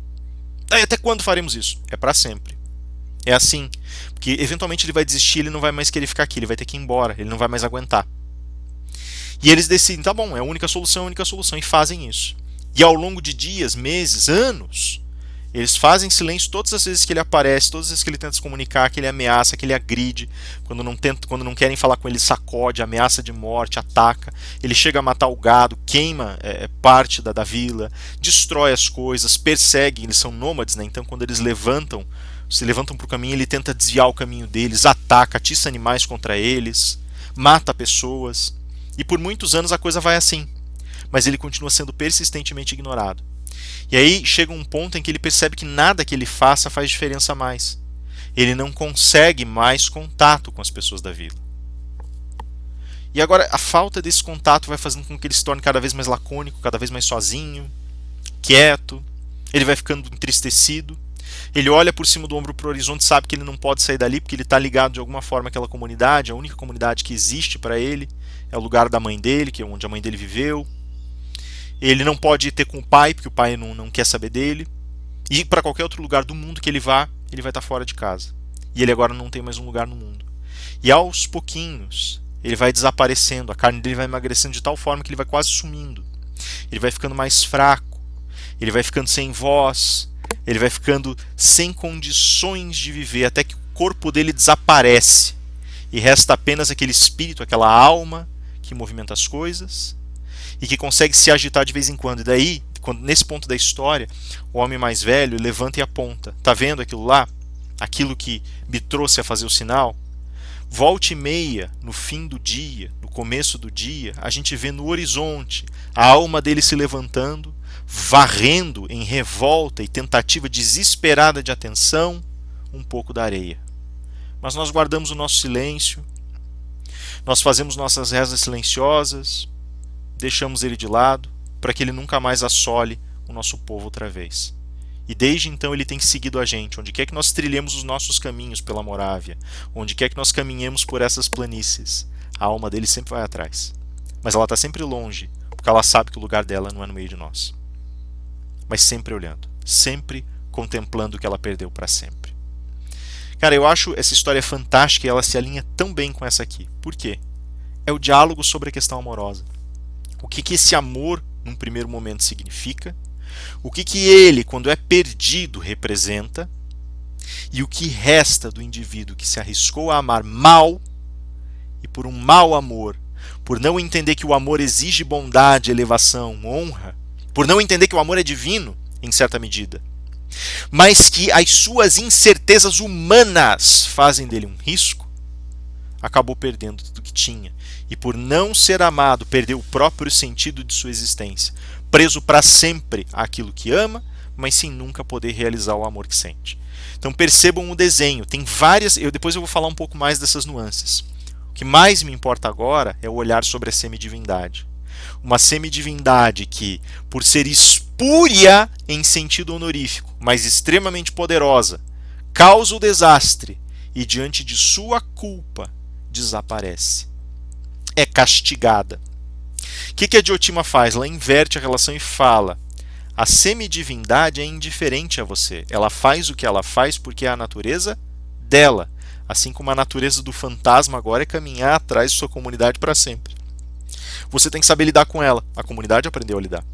Até quando faremos isso? É para sempre. É assim, porque eventualmente ele vai desistir, ele não vai mais querer ficar aqui, ele vai ter que ir embora, ele não vai mais aguentar. E eles decidem: tá bom, é a única solução, e fazem isso. E ao longo de dias, meses, anos, eles fazem silêncio todas as vezes que ele aparece, todas as vezes que ele tenta se comunicar, que ele ameaça, que ele agride. Quando não querem falar com ele, sacode, ameaça de morte, ataca. Ele chega a matar o gado, queima parte da vila, destrói as coisas, persegue. Eles são nômades, né? Então quando eles levantam se levantam para o caminho, ele tenta desviar o caminho deles, ataca, atiça animais contra eles, mata pessoas. E por muitos anos a coisa vai assim. Mas ele continua sendo persistentemente ignorado. E aí chega um ponto em que ele percebe que nada que ele faça faz diferença mais. Ele não consegue mais contato com as pessoas da vila. E agora a falta desse contato vai fazendo com que ele se torne cada vez mais lacônico, cada vez mais sozinho, quieto. Ele vai ficando entristecido. Ele olha por cima do ombro para o horizonte, sabe que ele não pode sair dali porque ele está ligado de alguma forma àquela comunidade. A única comunidade que existe para ele é o lugar da mãe dele, que é onde a mãe dele viveu. Ele não pode ter com o pai, porque o pai não quer saber dele. E para qualquer outro lugar do mundo que ele vai estar fora de casa. E ele agora não tem mais um lugar no mundo. E aos pouquinhos, ele vai desaparecendo, a carne dele vai emagrecendo de tal forma que ele vai quase sumindo. Ele vai ficando mais fraco, ele vai ficando sem voz, ele vai ficando sem condições de viver, até que o corpo dele desaparece. E resta apenas aquele espírito, aquela alma que movimenta as coisas e que consegue se agitar de vez em quando. E daí, nesse ponto da história, o homem mais velho levanta e aponta. Tá vendo aquilo lá? Aquilo que me trouxe a fazer o sinal? Volte e meia, no fim do dia, no começo do dia, a gente vê no horizonte a alma dele se levantando, varrendo em revolta e tentativa desesperada de atenção um pouco da areia. Mas nós guardamos o nosso silêncio, nós fazemos nossas rezas silenciosas, deixamos ele de lado para que ele nunca mais assole o nosso povo outra vez. E desde então ele tem seguido a gente, onde quer que nós trilhemos os nossos caminhos pela Morávia, onde quer que nós caminhemos por essas planícies, a alma dele sempre vai atrás. Mas ela está sempre longe, porque ela sabe que o lugar dela não é no meio de nós. Mas sempre olhando, sempre contemplando o que ela perdeu para sempre. Cara, eu acho essa história fantástica e ela se alinha tão bem com essa aqui. Por quê? É o diálogo sobre a questão amorosa. O que esse amor, num primeiro momento, significa, o que ele, quando é perdido, representa, e o que resta do indivíduo que se arriscou a amar mal, e por um mau amor, por não entender que o amor exige bondade, elevação, honra, por não entender que o amor é divino, em certa medida, mas que as suas incertezas humanas fazem dele um risco, acabou perdendo tudo que tinha. E por não ser amado, perdeu o próprio sentido de sua existência. Preso para sempre àquilo que ama, mas sem nunca poder realizar o amor que sente. Então percebam o desenho. Tem várias... Depois eu vou falar um pouco mais dessas nuances. O que mais me importa agora é o olhar sobre a semidivindade. Uma semidivindade que, por ser espúria em sentido honorífico, mas extremamente poderosa, causa o desastre e diante de sua culpa desaparece. É castigada. O que a Diotima faz? Ela inverte a relação e fala: a semidivindade é indiferente a você. Ela faz o que ela faz porque é a natureza dela. Assim como a natureza do fantasma agora é caminhar atrás de sua comunidade para sempre. Você tem que saber lidar com ela. A comunidade aprendeu a lidar.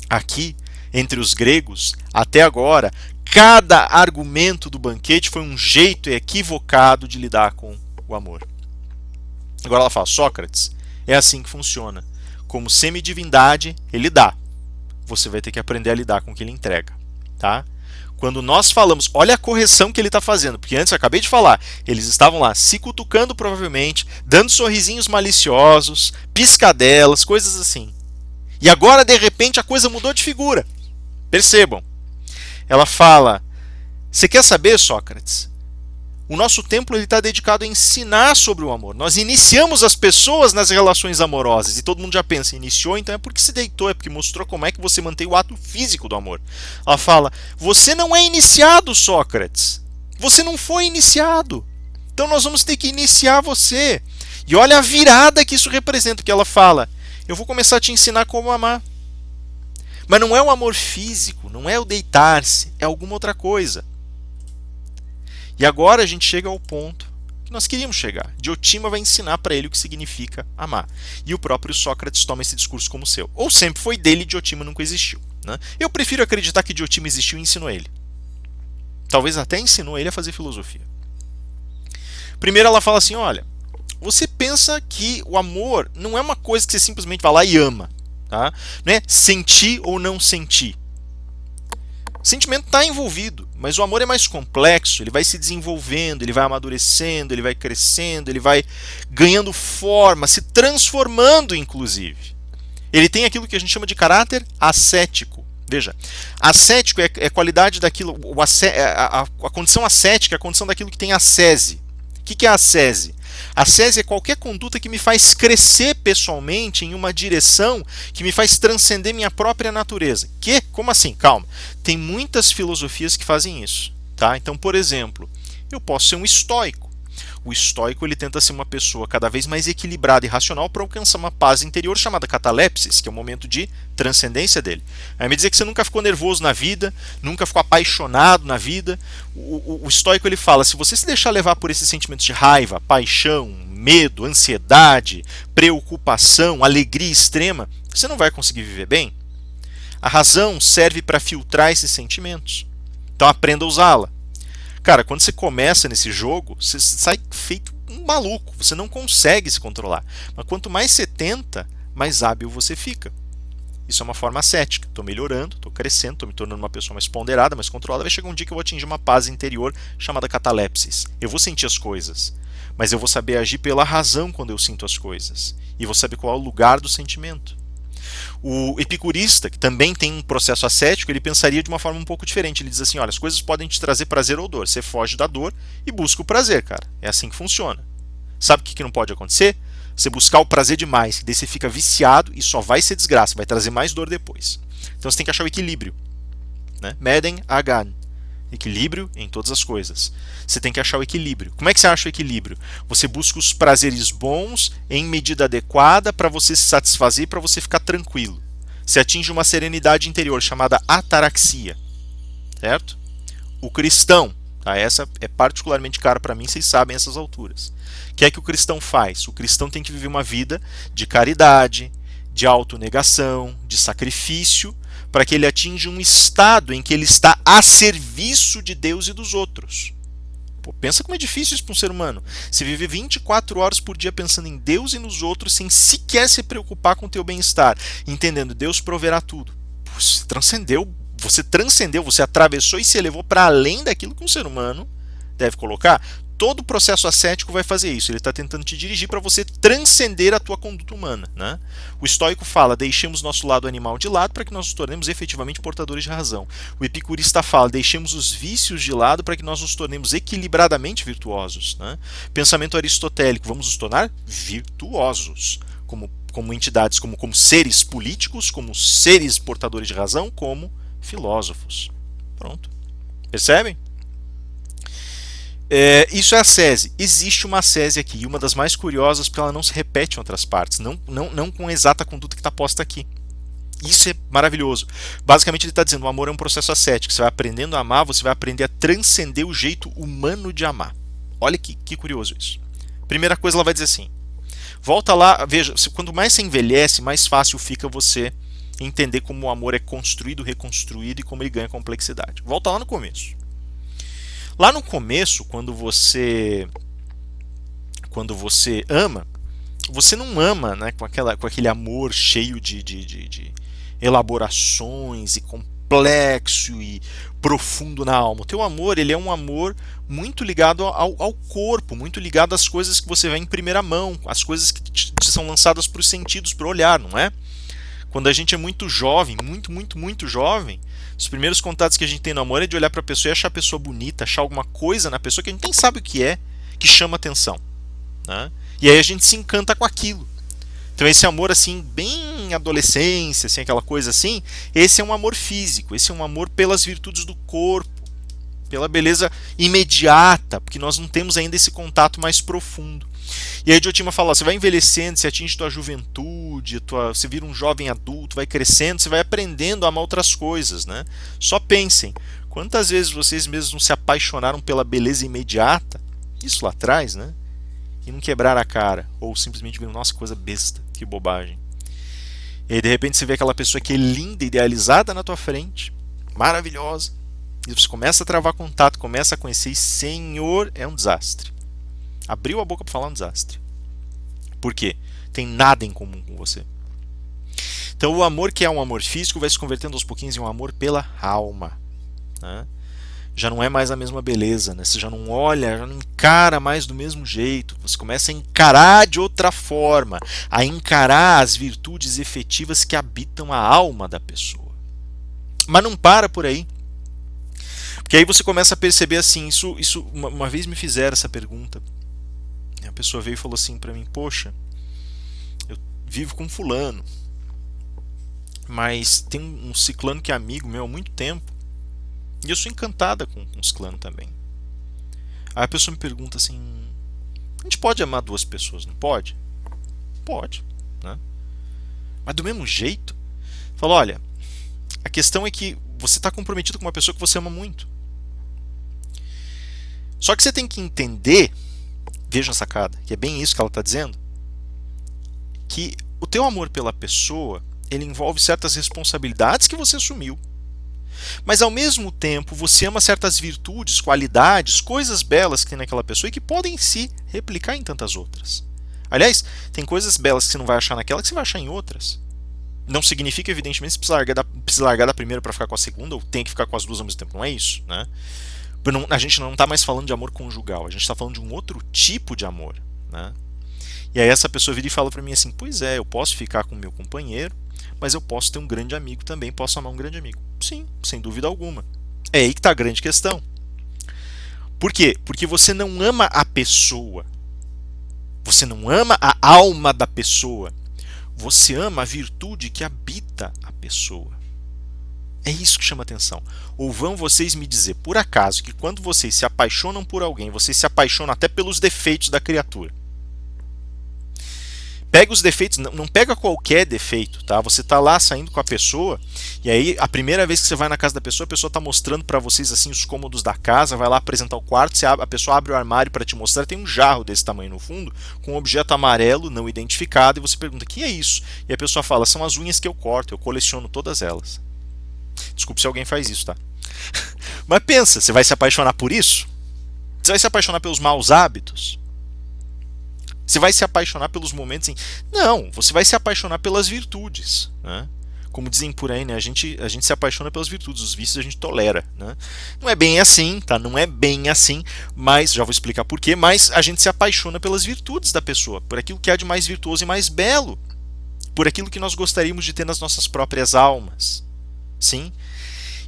Aqui, entre os gregos, até agora, cada argumento do banquete foi um jeito equivocado de lidar com o amor. Agora ela fala: Sócrates, é assim que funciona. Como semidivindade, ele dá. Você vai ter que aprender a lidar com o que ele entrega. Tá? Quando nós falamos, olha a correção que ele está fazendo, porque antes eu acabei de falar, eles estavam lá se cutucando provavelmente, dando sorrisinhos maliciosos, piscadelas, coisas assim. E agora, de repente, a coisa mudou de figura. Percebam. Ela fala: você quer saber, Sócrates? O nosso templo está dedicado a ensinar sobre o amor. Nós iniciamos as pessoas nas relações amorosas. E todo mundo já pensa, iniciou, então é porque se deitou, é porque mostrou como é que você mantém o ato físico do amor. Ela fala: você não é iniciado, Sócrates. Você não foi iniciado. Então nós vamos ter que iniciar você. E olha a virada que isso representa, porque ela fala: eu vou começar a te ensinar como amar. Mas não é o amor físico, não é o deitar-se, é alguma outra coisa. E agora a gente chega ao ponto que nós queríamos chegar. Diotima vai ensinar para ele o que significa amar. E o próprio Sócrates toma esse discurso como seu. Ou sempre foi dele e Diotima nunca existiu. Né? Eu prefiro acreditar que Diotima existiu e ensinou ele. Talvez até ensinou ele a fazer filosofia. Primeiro ela fala assim: olha, você pensa que o amor não é uma coisa que você simplesmente vai lá e ama. Tá? Não é sentir ou não sentir. O sentimento está envolvido, mas o amor é mais complexo, ele vai se desenvolvendo, ele vai amadurecendo, ele vai crescendo, ele vai ganhando forma, se transformando, inclusive. Ele tem aquilo que a gente chama de caráter ascético. Veja, ascético é a qualidade daquilo, a condição ascética é a condição daquilo que tem ascese. O que é a ascese? A ascese é qualquer conduta que me faz crescer pessoalmente em uma direção que me faz transcender minha própria natureza. Que? Como assim? Calma. Tem muitas filosofias que fazem isso. Tá? Então, por exemplo, eu posso ser um estoico. O estoico ele tenta ser uma pessoa cada vez mais equilibrada e racional para alcançar uma paz interior chamada catalepsis, que é o momento de transcendência dele. Aí me dizer que você nunca ficou nervoso na vida, nunca ficou apaixonado na vida. O estoico ele fala, se você se deixar levar por esses sentimentos de raiva, paixão, medo, ansiedade, preocupação, alegria extrema, você não vai conseguir viver bem. A razão serve para filtrar esses sentimentos. Então aprenda a usá-la. Cara, quando você começa nesse jogo, você sai feito um maluco. Você não consegue se controlar. Mas quanto mais você tenta, mais hábil você fica. Isso é uma forma ascética. Estou melhorando, estou crescendo, estou me tornando uma pessoa mais ponderada, mais controlada. Vai chegar um dia que eu vou atingir uma paz interior chamada catalepsis. Eu vou sentir as coisas, mas eu vou saber agir pela razão quando eu sinto as coisas. E vou saber qual é o lugar do sentimento. O epicurista, que também tem um processo ascético, ele pensaria de uma forma um pouco diferente. Ele diz assim, olha, as coisas podem te trazer prazer ou dor. Você foge da dor e busca o prazer, cara. É assim que funciona. Sabe o que não pode acontecer? Você buscar o prazer demais, daí você fica viciado e só vai ser desgraça, vai trazer mais dor depois. Então você tem que achar o equilíbrio. Né? Meden Agan. Equilíbrio em todas as coisas. Você tem que achar o equilíbrio. Como é que você acha o equilíbrio? Você busca os prazeres bons em medida adequada para você se satisfazer e para você ficar tranquilo. Você atinge uma serenidade interior chamada ataraxia. Certo? O cristão, tá? Essa é particularmente cara para mim, vocês sabem essas alturas. O que é que o cristão faz? O cristão tem que viver uma vida de caridade, de autonegação, de sacrifício, para que ele atinja um estado em que ele está a serviço de Deus e dos outros. Pô, pensa como é difícil isso para um ser humano. Você viver 24 horas por dia pensando em Deus e nos outros sem sequer se preocupar com o teu bem-estar, entendendo Deus proverá tudo. Pô, você transcendeu, você atravessou e se elevou para além daquilo que um ser humano deve colocar. Todo o processo ascético vai fazer isso. Ele está tentando te dirigir para você transcender a tua conduta humana. Né? O estoico fala, deixemos nosso lado animal de lado para que nós nos tornemos efetivamente portadores de razão. O epicurista fala, deixemos os vícios de lado para que nós nos tornemos equilibradamente virtuosos. Né? Pensamento aristotélico, vamos nos tornar virtuosos. Como entidades, como seres políticos, como seres portadores de razão, como filósofos. Pronto. Percebem? Isso é a ascese. Existe uma ascese aqui, e uma das mais curiosas porque ela não se repete em outras partes, não com a exata conduta que está posta aqui. Isso é maravilhoso. Basicamente ele está dizendo, o amor é um processo ascético. Você vai aprendendo a amar, você vai aprender a transcender o jeito humano de amar. Olha que curioso isso. Primeira coisa ela vai dizer assim, volta lá, veja, quanto mais você envelhece, mais fácil fica você entender como o amor é construído, reconstruído e como ele ganha complexidade. Volta lá no começo. Lá no começo, quando você ama, você não ama, né, com aquele amor cheio de elaborações e complexo e profundo na alma. O teu amor ele é um amor muito ligado ao corpo, muito ligado às coisas que você vê em primeira mão, às coisas que te são lançadas para os sentidos, para o olhar, não é? Quando a gente é muito jovem, muito jovem, os primeiros contatos que a gente tem no amor é de olhar para a pessoa e achar a pessoa bonita, achar alguma coisa na pessoa que a gente nem sabe o que é, que chama atenção. Né? E aí a gente se encanta com aquilo. Então esse amor assim, bem adolescência, assim, aquela coisa assim, esse é um amor físico, esse é um amor pelas virtudes do corpo, pela beleza imediata, porque nós não temos ainda esse contato mais profundo. E aí Diotima fala, você vai envelhecendo, você atinge tua juventude, você vira um jovem adulto, vai crescendo, você vai aprendendo a amar outras coisas, né? Só pensem, quantas vezes vocês mesmos não se apaixonaram pela beleza imediata, isso lá atrás, né? E não quebraram a cara, ou simplesmente viram, nossa, coisa besta, que bobagem. E aí de repente você vê aquela pessoa que é linda, idealizada na tua frente, maravilhosa, e você começa a travar contato, começa a conhecer, e Senhor, é um desastre. Abriu a boca para falar um desastre. Por quê? Tem nada em comum com você. Então o amor que é um amor físico vai se convertendo aos pouquinhos em um amor pela alma. né? Já não é mais a mesma beleza, né? Você já não olha, já não encara mais do mesmo jeito. Você começa a encarar de outra forma, a encarar as virtudes efetivas que habitam a alma da pessoa. Mas não para por aí. Porque aí você começa a perceber assim, uma vez me fizeram essa pergunta. A pessoa veio e falou assim pra mim: poxa, eu vivo com fulano, mas tem um ciclano que é amigo meu há muito tempo, e eu sou encantada com o ciclano também. Aí a pessoa me pergunta assim: a gente pode amar duas pessoas, não pode? Pode, né? Mas do mesmo jeito? Fala, olha, a questão é que você está comprometido com uma pessoa que você ama muito. Só que você tem que entender, veja a sacada, que é bem isso que ela está dizendo, que o teu amor pela pessoa, ele envolve certas responsabilidades que você assumiu. Mas ao mesmo tempo você ama certas virtudes, qualidades, coisas belas que tem naquela pessoa e que podem se replicar em tantas outras. Aliás, tem coisas belas que você não vai achar naquela que você vai achar em outras. Não significa, evidentemente, que você precisa largar da primeira para ficar com a segunda, ou tem que ficar com as duas ao mesmo tempo. Não é isso, né? A gente não está mais falando de amor conjugal, a gente está falando de um outro tipo de amor, né? E aí essa pessoa vira e fala para mim assim: pois é, eu posso ficar com o meu companheiro, mas eu posso ter um grande amigo também, posso amar um grande amigo. Sim, sem dúvida alguma. É aí que está a grande questão. Por quê? Porque você não ama a pessoa. Você não ama a alma da pessoa. Você ama a virtude que habita a pessoa. É isso que chama atenção. Ou vão vocês me dizer, por acaso, que quando vocês se apaixonam por alguém, vocês se apaixonam até pelos defeitos da criatura? Pega os defeitos, não pega qualquer defeito, tá? Você tá lá saindo com a pessoa, e aí a primeira vez que você vai na casa da pessoa, a pessoa tá mostrando para vocês assim os cômodos da casa, vai lá apresentar o quarto, a pessoa abre o armário para te mostrar, tem um jarro desse tamanho no fundo, com um objeto amarelo não identificado, e você pergunta: que é isso? E a pessoa fala: são as unhas que eu corto, eu coleciono todas elas. Desculpe se alguém faz isso, tá? Mas pensa, você vai se apaixonar por isso? Você vai se apaixonar pelos maus hábitos? Você vai se apaixonar pelos momentos em... Não, você vai se apaixonar pelas virtudes, né? Como dizem por aí, né? A gente se apaixona pelas virtudes, os vícios a gente tolera, né? Não é bem assim, tá? Não é bem assim, mas já vou explicar por quê, mas a gente se apaixona pelas virtudes da pessoa, por aquilo que há de mais virtuoso e mais belo, por aquilo que nós gostaríamos de ter nas nossas próprias almas. Sim?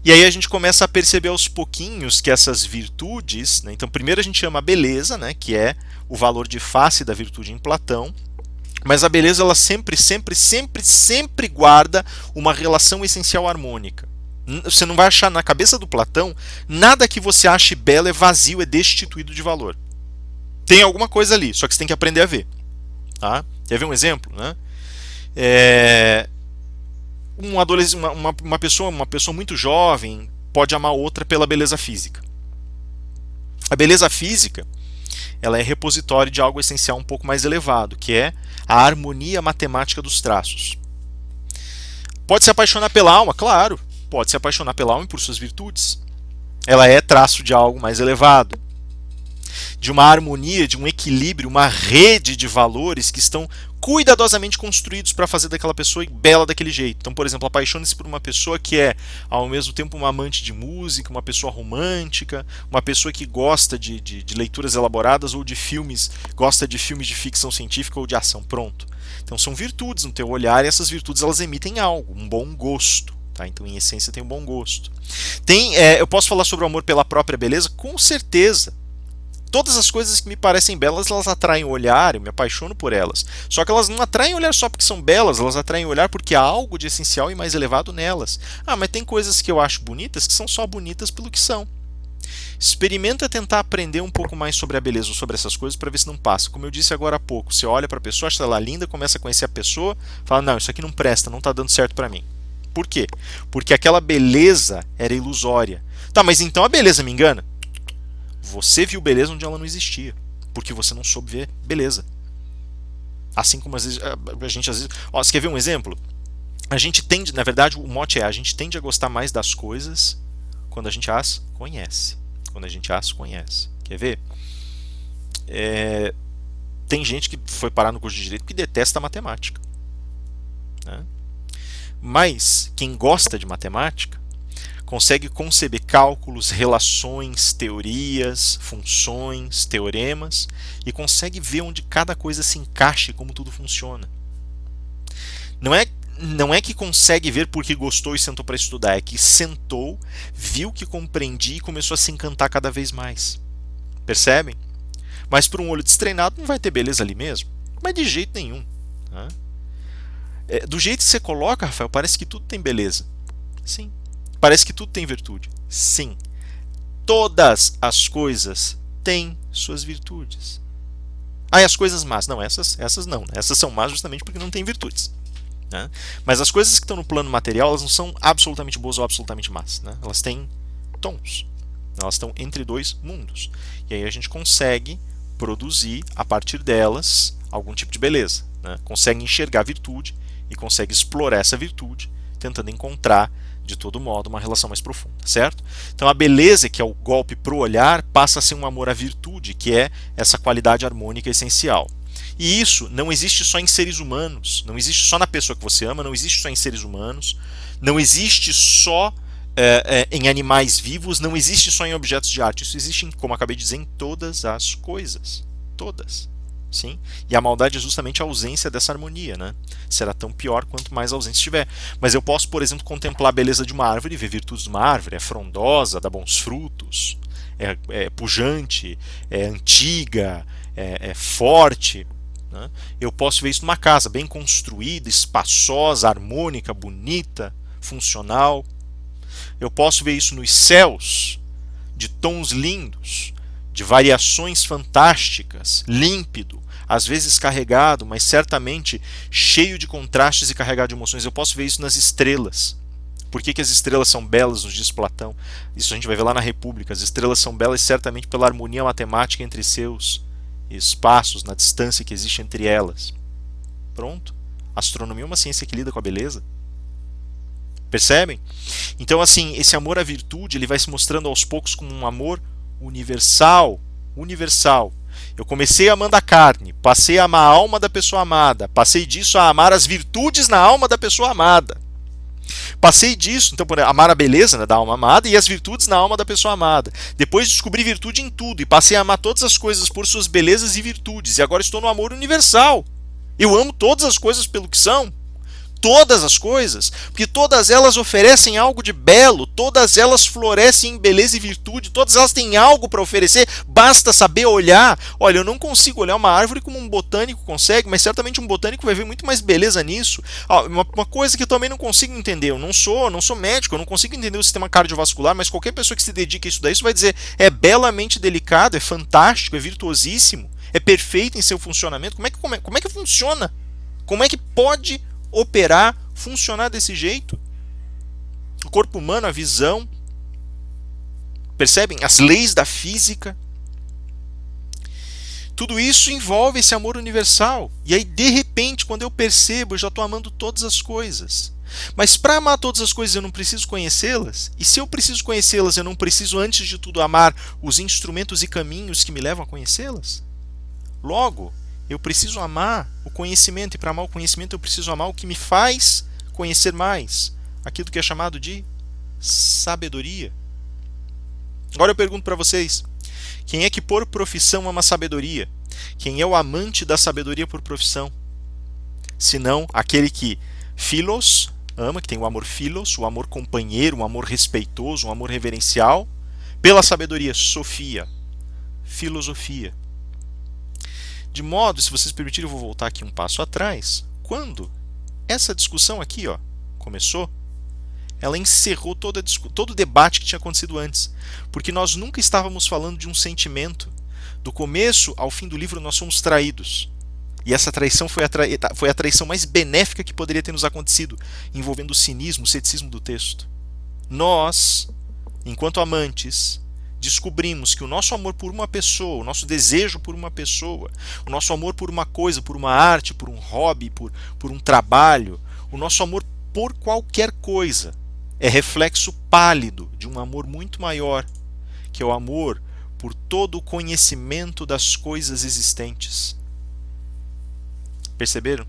E aí a gente começa a perceber aos pouquinhos que essas virtudes, né? Então primeiro a gente chama a beleza, né? Que é o valor de face da virtude em Platão, mas a beleza ela sempre guarda uma relação essencial harmônica. Você não vai achar na cabeça do Platão nada que você ache belo é vazio, é destituído de valor. Tem alguma coisa ali, só que você tem que aprender a ver. Tá? Quer ver um exemplo? Né? Um adolescente, uma pessoa muito jovem pode amar outra pela beleza física. A beleza física ela é repositório de algo essencial um pouco mais elevado, que é a harmonia matemática dos traços. Pode se apaixonar pela alma? Claro, pode se apaixonar pela alma e por suas virtudes. Ela é traço de algo mais elevado, de uma harmonia, de um equilíbrio, uma rede de valores que estão cuidadosamente construídos para fazer daquela pessoa bela daquele jeito. Então, por exemplo, apaixone-se por uma pessoa que é ao mesmo tempo uma amante de música, uma pessoa romântica, uma pessoa que gosta de leituras elaboradas ou de filmes, gosta de filmes de ficção científica ou de ação. Pronto. Então são virtudes no teu olhar e essas virtudes elas emitem algo, um bom gosto. Tá? Então, em essência, tem um bom gosto. Eu posso falar sobre o amor pela própria beleza? Com certeza. Todas as coisas que me parecem belas, elas atraem o olhar, eu me apaixono por elas. Só que elas não atraem o olhar só porque são belas, elas atraem o olhar porque há algo de essencial e mais elevado nelas. Ah, mas tem coisas que eu acho bonitas que são só bonitas pelo que são. Experimenta tentar aprender um pouco mais sobre a beleza ou sobre essas coisas para ver se não passa. Como eu disse agora há pouco, você olha para a pessoa, acha ela linda, começa a conhecer a pessoa, fala: não, isso aqui não presta, não está dando certo para mim. Por quê? Porque aquela beleza era ilusória. Tá, mas então a beleza me engana? Você viu beleza onde ela não existia, porque você não soube ver beleza. Assim como às vezes a gente você quer ver um exemplo? A gente tende, na verdade, o mote é: a gente tende a gostar mais das coisas quando a gente as conhece. Quando a gente as conhece. Quer ver? Tem gente que foi parar no curso de direito que detesta a matemática, né? Mas quem gosta de matemática consegue conceber cálculos, relações, teorias, funções, teoremas e consegue ver onde cada coisa se encaixa e como tudo funciona. Não é que consegue ver porque gostou e sentou para estudar, é que sentou, viu que compreendia e começou a se encantar cada vez mais. Percebem? Mas para um olho destreinado não vai ter beleza ali mesmo. Mas de jeito nenhum. Né? Do jeito que você coloca, Rafael, parece que tudo tem beleza. Sim. Parece que tudo tem virtude. Sim. Todas as coisas têm suas virtudes. Ah, e as coisas más? Não, essas não. Né? Essas são más justamente porque não têm virtudes. Né? Mas as coisas que estão no plano material, elas não são absolutamente boas ou absolutamente más. Né? Elas têm tons. Elas estão entre dois mundos. E aí a gente consegue produzir, a partir delas, algum tipo de beleza. Né? Consegue enxergar a virtude e consegue explorar essa virtude, tentando encontrar, de todo modo, uma relação mais profunda. Certo? Então a beleza, que é o golpe pro olhar, passa a ser um amor à virtude, que é essa qualidade harmônica essencial. E isso não existe só em seres humanos, não existe só na pessoa que você ama, não existe só em seres humanos, não existe só em animais vivos, não existe só em objetos de arte. Isso existe, como acabei de dizer, em todas as coisas. Todas. Sim? E a maldade é justamente a ausência dessa harmonia. Né? Será tão pior quanto mais ausência estiver. Mas eu posso, por exemplo, contemplar a beleza de uma árvore e ver virtudes de uma árvore. É frondosa, dá bons frutos, é pujante, é antiga, é forte. Né? Eu posso ver isso numa casa bem construída, espaçosa, harmônica, bonita, funcional. Eu posso ver isso nos céus, de tons lindos, de variações fantásticas, límpido, às vezes carregado, mas certamente cheio de contrastes e carregado de emoções. Eu posso ver isso nas estrelas. Por que as estrelas são belas, nos diz Platão? Isso a gente vai ver lá na República. As estrelas são belas certamente pela harmonia matemática entre seus espaços, na distância que existe entre elas. Pronto. A astronomia é uma ciência que lida com a beleza. Percebem? Então, assim, esse amor à virtude, ele vai se mostrando aos poucos como um amor universal. Universal. Eu comecei amando a carne, passei a amar a alma da pessoa amada, passei disso a amar as virtudes na alma da pessoa amada. Passei disso, então, por amar a beleza, né, da alma amada e as virtudes na alma da pessoa amada. Depois descobri virtude em tudo e passei a amar todas as coisas por suas belezas e virtudes. E agora estou no amor universal. Eu amo todas as coisas pelo que são. Todas as coisas, porque todas elas oferecem algo de belo, todas elas florescem em beleza e virtude, todas elas têm algo para oferecer, basta saber olhar. Olha, eu não consigo olhar uma árvore como um botânico consegue, mas certamente um botânico vai ver muito mais beleza nisso. Uma coisa que eu também não consigo entender, eu não sou médico, eu não consigo entender o sistema cardiovascular, mas qualquer pessoa que se dedique a estudar isso vai dizer, é belamente delicado, é fantástico, é virtuosíssimo, é perfeito em seu funcionamento. Como é que funciona? Como é que pode operar, funcionar desse jeito? O corpo humano, a visão, percebem? As leis da física. Tudo isso envolve esse amor universal. E aí, de repente, quando eu percebo, eu já estou amando todas as coisas. Mas para amar todas as coisas eu não preciso conhecê-las? E se eu preciso conhecê-las, eu não preciso, antes de tudo, amar os instrumentos e caminhos que me levam a conhecê-las? Logo, eu preciso amar o conhecimento, e para amar o conhecimento eu preciso amar o que me faz conhecer mais, aquilo que é chamado de sabedoria. Agora eu pergunto para vocês, quem é que por profissão ama sabedoria? Quem é o amante da sabedoria por profissão? Senão aquele que philos ama, que tem o amor philos, o amor companheiro, um amor respeitoso, um amor reverencial, pela sabedoria, Sofia, filosofia. De modo, se vocês permitirem, eu vou voltar aqui um passo atrás. Quando essa discussão aqui começou, ela encerrou todo o debate que tinha acontecido antes. Porque nós nunca estávamos falando de um sentimento. Do começo ao fim do livro, nós somos traídos. E essa traição foi a traição mais benéfica que poderia ter nos acontecido, envolvendo o cinismo, o ceticismo do texto. Nós, enquanto amantes, descobrimos que o nosso amor por uma pessoa, o nosso desejo por uma pessoa, o nosso amor por uma coisa, por uma arte, por um hobby, por um trabalho, o nosso amor por qualquer coisa é reflexo pálido de um amor muito maior, que é o amor por todo o conhecimento das coisas existentes. Perceberam?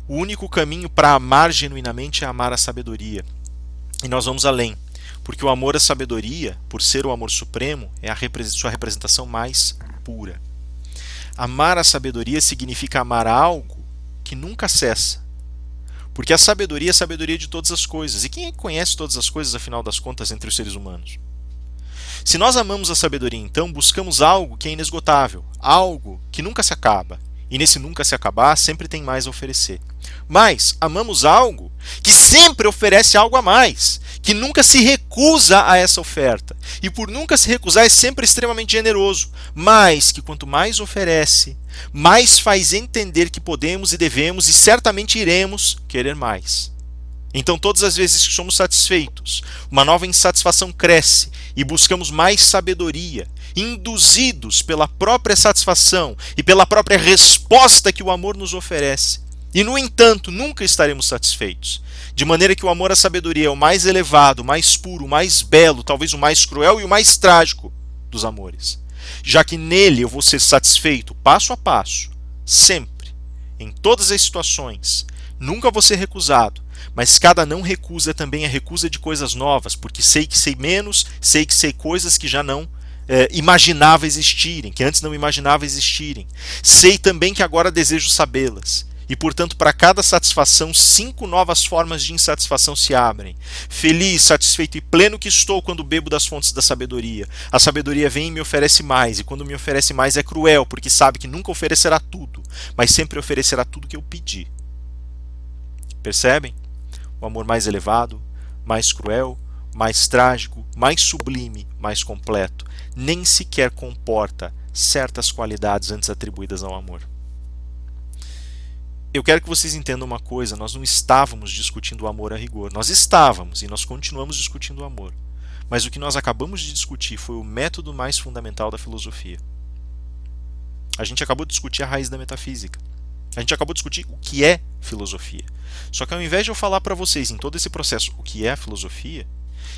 O único caminho para amar genuinamente é amar a sabedoria. E nós vamos além, porque o amor à sabedoria, por ser o amor supremo, é a sua representação mais pura. Amar a sabedoria significa amar algo que nunca cessa. Porque a sabedoria é a sabedoria de todas as coisas. E quem é que conhece todas as coisas, afinal das contas, entre os seres humanos? Se nós amamos a sabedoria, então, buscamos algo que é inesgotável, algo que nunca se acaba. E nesse nunca se acabar, sempre tem mais a oferecer. Mas amamos algo que sempre oferece algo a mais, que nunca se recusa a essa oferta. E por nunca se recusar, é sempre extremamente generoso, mas que quanto mais oferece, mais faz entender que podemos e devemos e certamente iremos querer mais. Então, todas as vezes que somos satisfeitos, uma nova insatisfação cresce e buscamos mais sabedoria, induzidos pela própria satisfação e pela própria resposta que o amor nos oferece. E, no entanto, nunca estaremos satisfeitos. De maneira que o amor à sabedoria é o mais elevado, o mais puro, o mais belo, talvez o mais cruel e o mais trágico dos amores. Já que nele eu vou ser satisfeito passo a passo, sempre, em todas as situações, nunca vou ser recusado. Mas cada não recusa também é recusa de coisas novas, porque sei que sei menos, sei que sei coisas que já não imaginava existirem, que antes não imaginava existirem. Sei também que agora desejo sabê-las. E, portanto, para cada satisfação, 5 novas formas de insatisfação se abrem. Feliz, satisfeito e pleno que estou quando bebo das fontes da sabedoria. A sabedoria vem e me oferece mais, e quando me oferece mais é cruel, porque sabe que nunca oferecerá tudo, mas sempre oferecerá tudo que eu pedi. Percebem? O amor mais elevado, mais cruel, mais trágico, mais sublime, mais completo, nem sequer comporta certas qualidades antes atribuídas ao amor. Eu quero que vocês entendam uma coisa, nós não estávamos discutindo o amor a rigor. Nós estávamos e nós continuamos discutindo o amor. Mas o que nós acabamos de discutir foi o método mais fundamental da filosofia. A gente acabou de discutir a raiz da metafísica. A gente acabou de discutir o que é filosofia. Só que ao invés de eu falar para vocês em todo esse processo o que é a filosofia,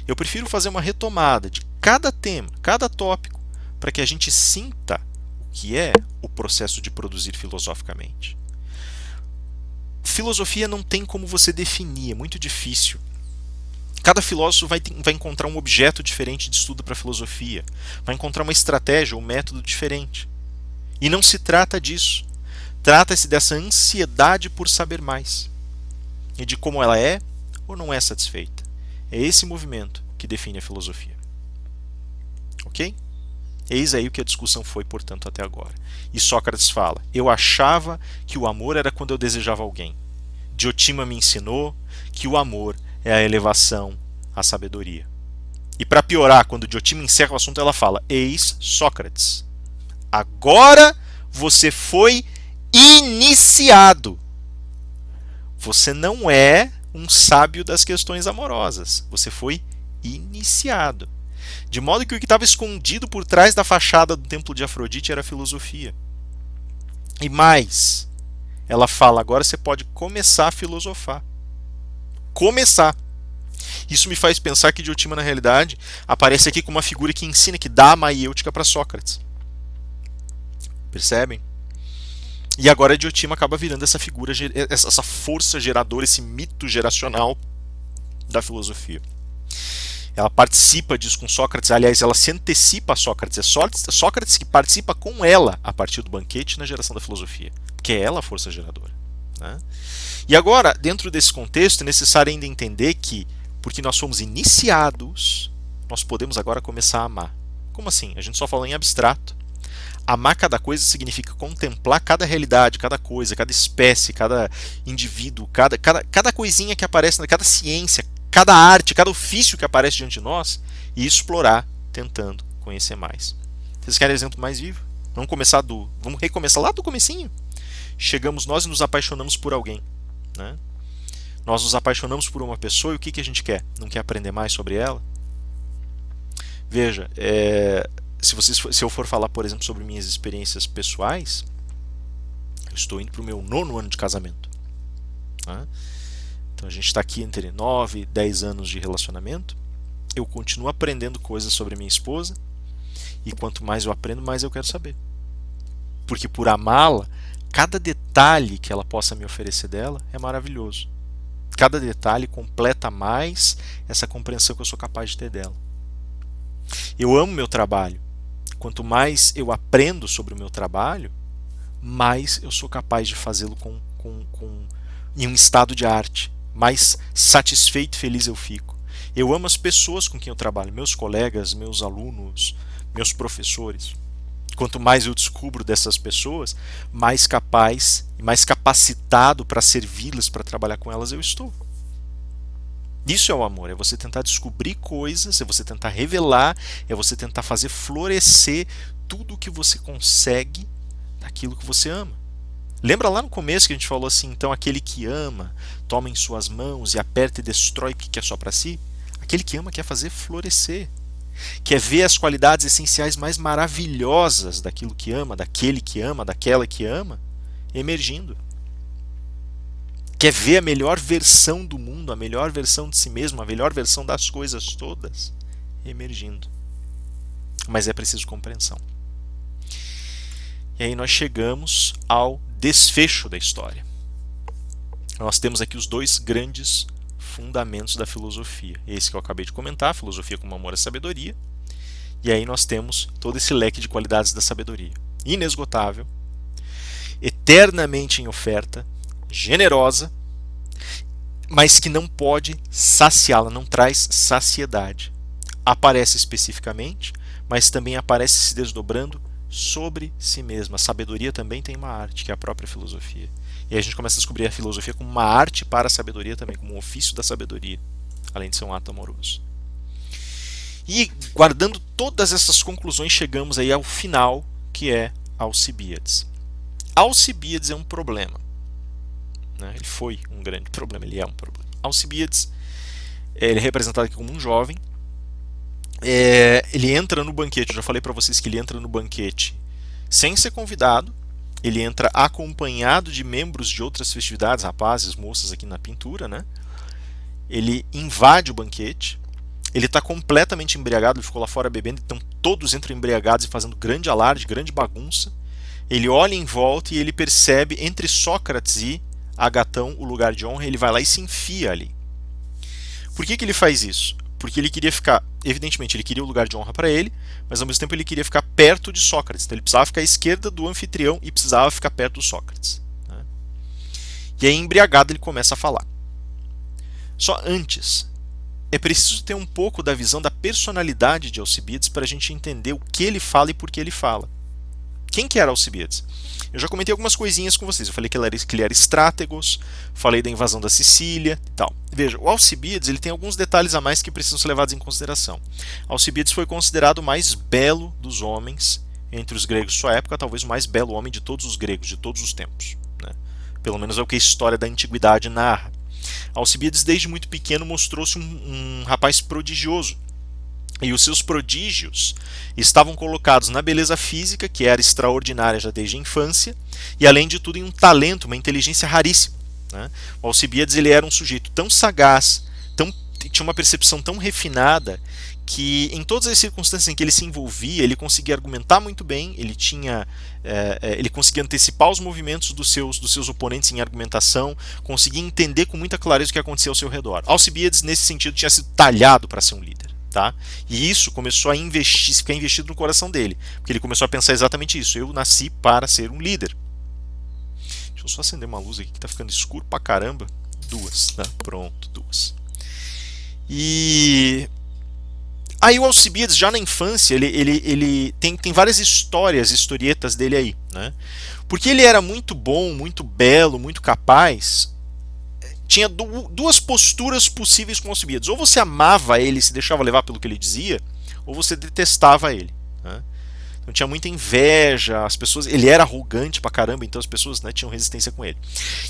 eu prefiro fazer uma retomada de cada tema, cada tópico, para que a gente sinta o que é o processo de produzir filosoficamente. Filosofia não tem como você definir, é muito difícil. Cada filósofo vai encontrar um objeto diferente de estudo para a filosofia, vai encontrar uma estratégia, um método diferente. E não se trata disso. Trata-se dessa ansiedade por saber mais e de como ela é ou não é satisfeita. É esse movimento que define a filosofia. Ok? Eis aí o que a discussão foi, portanto, até agora. E Sócrates fala: eu achava que o amor era quando eu desejava alguém. Diotima me ensinou que o amor é a elevação à sabedoria. E para piorar, quando Diotima encerra o assunto, ela fala: eis Sócrates. Agora você foi iniciado. Você não é um sábio das questões amorosas. Você foi iniciado. De modo que o que estava escondido por trás da fachada do templo de Afrodite era a filosofia. E mais, ela fala: agora você pode começar a filosofar. Começar. Isso me faz pensar que Diotima, na realidade, aparece aqui como uma figura que ensina, que dá a maiêutica para Sócrates. Percebem? E agora Diotima acaba virando essa figura, essa força geradora, esse mito geracional da filosofia. Ela participa disso com Sócrates, aliás, ela se antecipa a Sócrates. É Sócrates que participa com ela a partir do banquete na geração da filosofia, que é ela a força geradora. Né? E agora, dentro desse contexto, é necessário ainda entender que, porque nós fomos iniciados, nós podemos agora começar a amar. Como assim? A gente só falou em abstrato. Amar cada coisa significa contemplar cada realidade, cada coisa, cada espécie, cada indivíduo, cada coisinha que aparece, cada ciência, cada arte, cada ofício que aparece diante de nós e explorar, tentando conhecer mais. Vocês querem exemplo mais vivo? Vamos recomeçar lá do comecinho. Chegamos nós e nos apaixonamos por alguém. Né? Nós nos apaixonamos por uma pessoa e o que a gente quer? Não quer aprender mais sobre ela? Veja, se eu for falar, por exemplo, sobre minhas experiências pessoais, eu estou indo para o meu 9º ano de casamento. Né? Então a gente está aqui entre 9 e 10 anos de relacionamento. Eu continuo aprendendo coisas sobre minha esposa. E quanto mais eu aprendo, mais eu quero saber. Porque por amá-la, cada detalhe que ela possa me oferecer dela é maravilhoso. cada detalhe completa mais essa compreensão que eu sou capaz de ter dela. Eu amo meu trabalho. Quanto mais eu aprendo sobre o meu trabalho, mais eu sou capaz de fazê-lo em um estado de arte. Mais satisfeito e feliz eu fico. Eu amo as pessoas com quem eu trabalho, meus colegas, meus alunos, meus professores. Quanto mais eu descubro dessas pessoas, mais capaz e mais capacitado para servi-las, para trabalhar com elas eu estou. Isso é o amor, é você tentar descobrir coisas, é você tentar revelar, é você tentar fazer florescer tudo o que você consegue daquilo que você ama. Lembra lá no começo que a gente falou assim, então aquele que ama, toma em suas mãos e aperta e destrói o que é só para si? Aquele que ama quer fazer florescer, quer ver as qualidades essenciais mais maravilhosas daquilo que ama, daquele que ama, daquela que ama, emergindo. Quer ver a melhor versão do mundo, a melhor versão de si mesmo, a melhor versão das coisas todas emergindo. Mas é preciso compreensão. E aí nós chegamos ao desfecho da história. Nós temos aqui os dois grandes fundamentos da filosofia. Esse que eu acabei de comentar, filosofia como amor e sabedoria. E aí nós temos todo esse leque de qualidades da sabedoria. Inesgotável, eternamente em oferta, generosa, mas que não pode saciá-la, não traz saciedade. Aparece especificamente, mas também aparece se desdobrando sobre si mesma. A sabedoria também tem uma arte, que é a própria filosofia. E aí a gente começa a descobrir a filosofia como uma arte para a sabedoria também, como um ofício da sabedoria, além de ser um ato amoroso. E guardando todas essas conclusões, chegamos aí ao final, que é Alcibíades. Alcibíades é um problema. Ele foi um grande problema, ele é um problema. Alcibíades, ele é representado aqui como um jovem. Ele entra no banquete, eu já falei para vocês que ele entra no banquete sem ser convidado, ele entra acompanhado de membros de outras festividades, rapazes, moças aqui na pintura, né? Ele invade o banquete, ele está completamente embriagado, ele ficou lá fora bebendo, então todos entram embriagados e fazendo grande alarde, grande bagunça. Ele olha em volta e ele percebe entre Sócrates e Agatão o lugar de honra, ele vai lá e se enfia ali. Por que ele faz isso? Porque ele queria ficar, evidentemente, ele queria o lugar de honra para ele, mas ao mesmo tempo ele queria ficar perto de Sócrates. Então ele precisava ficar à esquerda do anfitrião e precisava ficar perto do Sócrates. Né? E aí, embriagado, ele começa a falar. Só antes, é preciso ter um pouco da visão da personalidade de Alcibíades para a gente entender o que ele fala e por que ele fala. Quem que era Alcibíades? Eu já comentei algumas coisinhas com vocês. Eu falei que ele era estrátegos, falei da invasão da Sicília e tal. Veja, o Alcibíades ele tem alguns detalhes a mais que precisam ser levados em consideração. Alcibíades foi considerado o mais belo dos homens entre os gregos de sua época, talvez o mais belo homem de todos os gregos, de todos os tempos. Né? Pelo menos é o que a história da antiguidade narra. Alcibíades, desde muito pequeno, mostrou-se um rapaz prodigioso. E os seus prodígios estavam colocados na beleza física, que era extraordinária já desde a infância, e além de tudo em um talento, uma inteligência raríssima. Né? O Alcibíades ele era um sujeito tão sagaz, tinha uma percepção tão refinada, que em todas as circunstâncias em que ele se envolvia, ele conseguia argumentar muito bem, ele conseguia antecipar os movimentos dos seus oponentes em argumentação, conseguia entender com muita clareza o que acontecia ao seu redor. Alcibíades, nesse sentido, tinha sido talhado para ser um líder. Tá? E isso começou a ficar investido no coração dele, porque ele começou a pensar exatamente isso: eu nasci para ser um líder. Deixa eu só acender uma luz aqui que está ficando escuro pra caramba. Duas, tá? Pronto, duas. E aí o Alcibíades, já na infância, ele tem várias historietas dele aí, né? Porque ele era muito bom, muito belo, muito capaz. Tinha duas posturas possíveis com Alcibíades. Ou você amava ele e se deixava levar pelo que ele dizia, ou você detestava ele. Né? Então tinha muita inveja, as pessoas, ele era arrogante pra caramba, então as pessoas, né, tinham resistência com ele.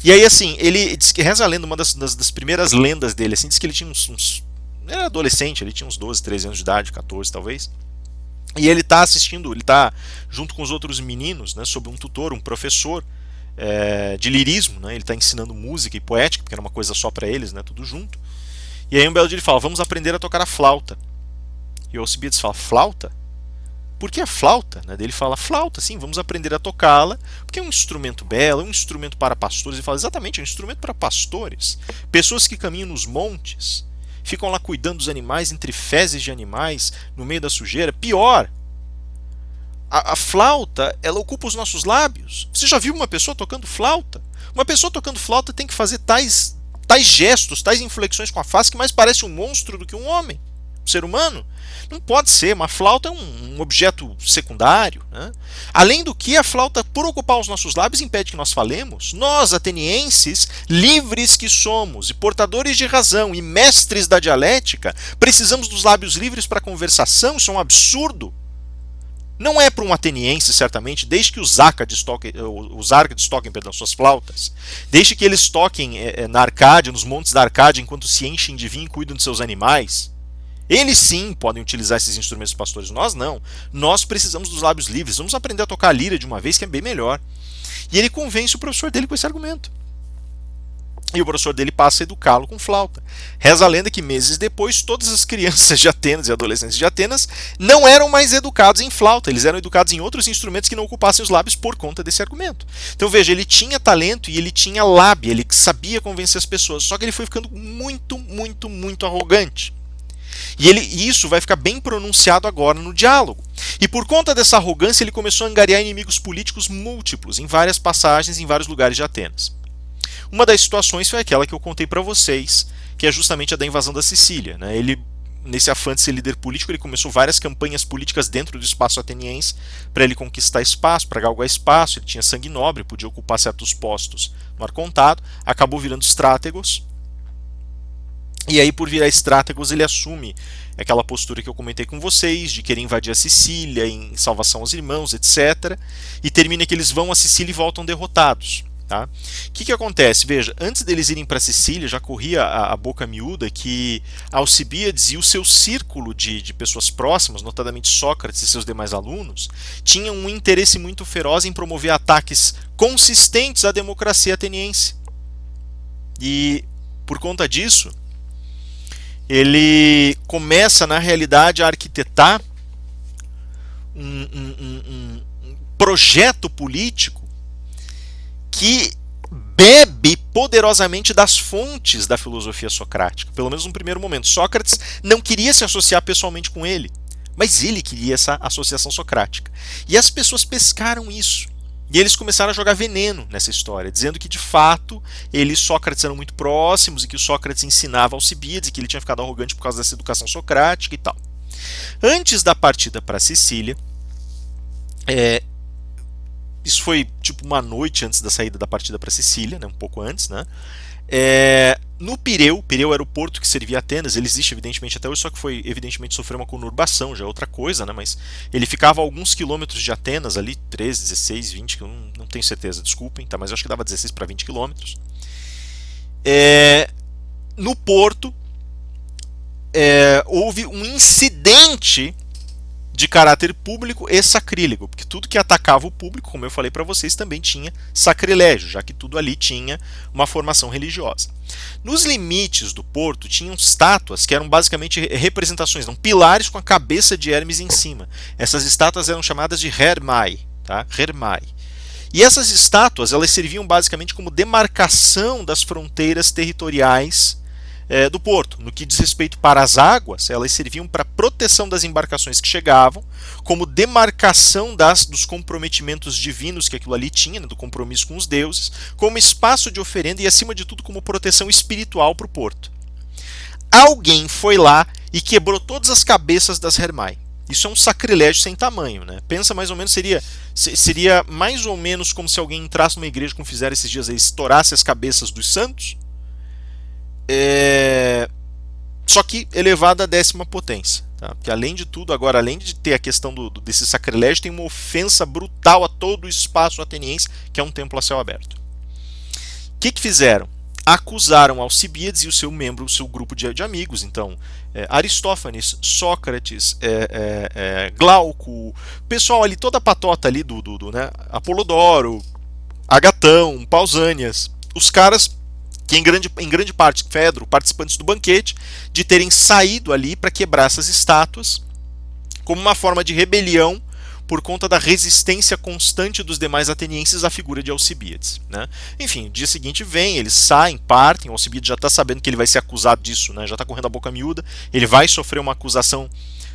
E aí assim, ele diz que, reza a lenda, uma das primeiras lendas dele, assim, diz que ele tinha ele era adolescente, ele tinha uns 12, 13 anos de idade, 14 talvez. E ele está assistindo, ele está junto com os outros meninos, né, sob um tutor, um professor, de lirismo, né? Ele está ensinando música e poética, porque era uma coisa só para eles, né? Tudo junto. E aí um belo dia ele fala: vamos aprender a tocar a flauta. E o Alcibíades fala: flauta? Porque a flauta, né, dele fala flauta, sim, vamos aprender a tocá-la, porque é um instrumento belo, é um instrumento para pastores. Ele fala exatamente, é um instrumento para pastores, pessoas que caminham nos montes, ficam lá cuidando dos animais, entre fezes de animais, no meio da sujeira. Pior, a flauta, ela ocupa os nossos lábios. Você já viu uma pessoa tocando flauta? Uma pessoa tocando flauta tem que fazer tais gestos, tais inflexões com a face que mais parece um monstro do que um homem, um ser humano. Não pode ser, uma flauta é um objeto secundário, né? Além do que, a flauta, por ocupar os nossos lábios, impede que nós falemos. Nós, atenienses, livres que somos, e portadores de razão, e mestres da dialética, precisamos dos lábios livres para conversação. Isso é um absurdo. Não é para um ateniense, certamente, desde que os árcades toquem suas flautas, desde que eles toquem na Arcádia, nos montes da Arcádia, enquanto se enchem de vinho e cuidam de seus animais. Eles sim podem utilizar esses instrumentos pastores, nós não. Nós precisamos dos lábios livres, vamos aprender a tocar a lira de uma vez, que é bem melhor. E ele convence o professor dele com esse argumento. E o professor dele passa a educá-lo com flauta. Reza a lenda que meses depois, todas as crianças de Atenas e adolescentes de Atenas não eram mais educados em flauta, eles eram educados em outros instrumentos que não ocupassem os lábios por conta desse argumento. Então veja, ele tinha talento e ele tinha lábia, ele sabia convencer as pessoas, só que ele foi ficando muito arrogante. E isso vai ficar bem pronunciado agora no diálogo. E por conta dessa arrogância, ele começou a angariar inimigos políticos múltiplos em várias passagens, em vários lugares de Atenas. Uma das situações foi aquela que eu contei para vocês, que é justamente a da invasão da Sicília, né? Ele, nesse afã de ser líder político, ele começou várias campanhas políticas dentro do espaço ateniense para ele conquistar espaço, para galgar espaço. Ele tinha sangue nobre, podia ocupar certos postos no arcontado, acabou virando estrátegos. E aí, por virar estrátegos, ele assume aquela postura que eu comentei com vocês, de querer invadir a Sicília, em salvação aos irmãos, etc. E termina que eles vão a Sicília e voltam derrotados. Tá? O que acontece? Veja, antes deles irem para Sicília, já corria a boca miúda que Alcibíades e o seu círculo de pessoas próximas, notadamente Sócrates e seus demais alunos, tinham um interesse muito feroz em promover ataques consistentes à democracia ateniense. E, por conta disso, ele começa, na realidade, a arquitetar um projeto político que bebe poderosamente das fontes da filosofia socrática, pelo menos no primeiro momento. Sócrates não queria se associar pessoalmente com ele, mas ele queria essa associação socrática. E as pessoas pescaram isso. E eles começaram a jogar veneno nessa história, dizendo que de fato ele e Sócrates eram muito próximos e que o Sócrates ensinava Alcibíades e que ele tinha ficado arrogante por causa dessa educação socrática e tal. Antes da partida para Sicília, isso foi tipo uma noite antes da saída da partida para Sicília, né, um pouco antes, né? No Pireu era o porto que servia a Atenas, ele existe evidentemente até hoje, só que foi evidentemente sofreu uma conurbação, já é outra coisa, né? Mas ele ficava a alguns quilômetros de Atenas, ali 13, 16, 20, que eu não tenho certeza, desculpem, tá? Mas eu acho que dava 16 para 20 quilômetros. No porto houve um incidente de caráter público e sacrílego, porque tudo que atacava o público, como eu falei para vocês, também tinha sacrilégio, já que tudo ali tinha uma formação religiosa. Nos limites do porto tinham estátuas que eram basicamente representações, não, pilares com a cabeça de Hermes em cima. Essas estátuas eram chamadas de Hermai, tá? Hermai. E essas estátuas, elas serviam basicamente como demarcação das fronteiras territoriais do porto. No que diz respeito para as águas, elas serviam para proteção das embarcações que chegavam, como demarcação dos comprometimentos divinos que aquilo ali tinha, né, do compromisso com os deuses, como espaço de oferenda e, acima de tudo, como proteção espiritual para o porto. Alguém foi lá e quebrou todas as cabeças das Hermai. Isso é um sacrilégio sem tamanho, né? Pensa mais ou menos, seria mais ou menos como se alguém entrasse numa igreja, como fizeram esses dias aí, estourasse as cabeças dos santos, só que elevado à 10ª potência, tá? Porque além de tudo, agora, além de ter a questão desse sacrilégio, tem uma ofensa brutal a todo o espaço ateniense, que é um templo a céu aberto. O que fizeram? Acusaram Alcibíades e o seu grupo de amigos, então Aristófanes, Sócrates, Glauco, pessoal ali, toda a patota ali né, Apolodoro, Agatão, Pausânias, os caras que em grande parte, Fedro, participantes do banquete, de terem saído ali para quebrar essas estátuas como uma forma de rebelião por conta da resistência constante dos demais atenienses à figura de Alcibíades, né? Enfim, no dia seguinte vem, eles saem, partem, Alcibíades já está sabendo que ele vai ser acusado disso, né? Já está correndo a boca miúda, ele vai sofrer uma acusação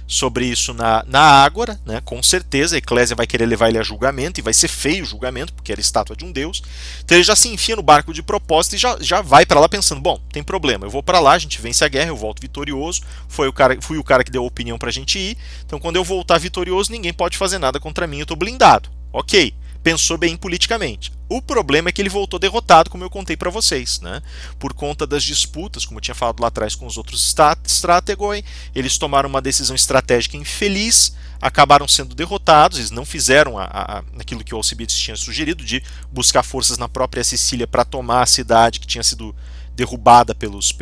sobre isso na Ágora, né? Com certeza a Eclésia vai querer levar ele a julgamento, e vai ser feio o julgamento, porque era estátua de um deus. Então ele já se enfia no barco de propósito e já vai para lá pensando, bom, tem problema, eu vou para lá, a gente vence a guerra, eu volto vitorioso, fui o cara que deu a opinião para a gente ir, então quando eu voltar vitorioso, ninguém pode fazer nada contra mim, eu estou blindado. Ok, pensou bem politicamente. O problema é que ele voltou derrotado, como eu contei para vocês, né? Por conta das disputas, como eu tinha falado lá atrás com os outros strategoi, eles tomaram uma decisão estratégica infeliz, acabaram sendo derrotados, eles não fizeram aquilo que o Alcibíades tinha sugerido, de buscar forças na própria Sicília para tomar a cidade que tinha sido derrubada pelos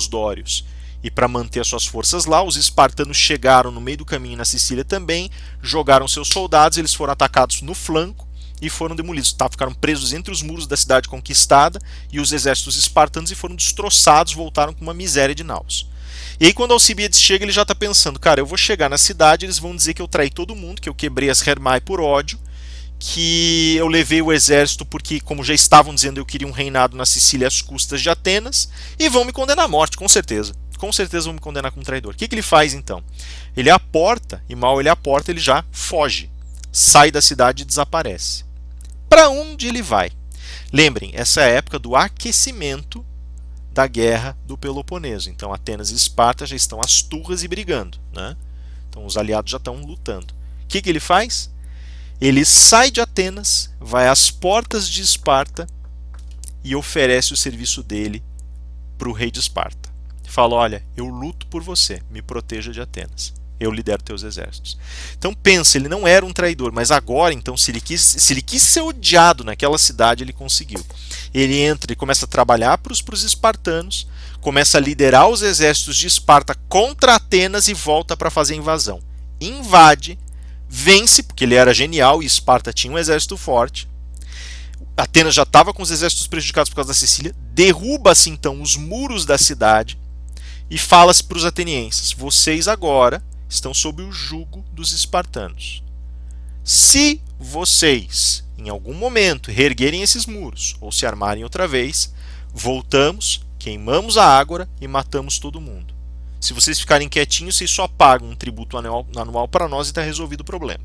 dórios, e para manter as suas forças lá. Os espartanos chegaram no meio do caminho na Sicília também, jogaram seus soldados, eles foram atacados no flanco e foram demolidos, ficaram presos entre os muros da cidade conquistada e os exércitos espartanos, e foram destroçados, voltaram com uma miséria de naus. E aí quando Alcibíades chega, ele já está pensando, cara, eu vou chegar na cidade, eles vão dizer que eu traí todo mundo, que eu quebrei as Hermae por ódio, que eu levei o exército porque, como já estavam dizendo, eu queria um reinado na Sicília às custas de Atenas, e vão me condenar à morte, com certeza. Com certeza vão me condenar como traidor. O que ele faz então? Ele aporta, e mal ele aporta, ele já foge, sai da cidade e desaparece. Para onde ele vai? Lembrem, essa é a época do aquecimento da guerra do Peloponeso. Então Atenas e Esparta já estão às turras e brigando, né? Então os aliados já estão lutando. O que ele faz? Ele sai de Atenas, vai às portas de Esparta e oferece o serviço dele para o rei de Esparta. Fala, olha, eu luto por você, me proteja de Atenas, eu lidero teus exércitos. Então pensa, ele não era um traidor, mas agora, então, se ele quis ser odiado naquela cidade, ele conseguiu. Ele entra e começa a trabalhar para os espartanos, começa a liderar os exércitos de Esparta contra Atenas e volta para fazer a invasão. Invade, vence, porque ele era genial e Esparta tinha um exército forte. Atenas já estava com os exércitos prejudicados por causa da Sicília, derruba-se então os muros da cidade e fala-se para os atenienses, vocês agora estão sob o jugo dos espartanos. Se vocês, em algum momento, reerguerem esses muros ou se armarem outra vez, voltamos, queimamos a Ágora e matamos todo mundo. Se vocês ficarem quietinhos, vocês só pagam um tributo anual para nós e está resolvido o problema.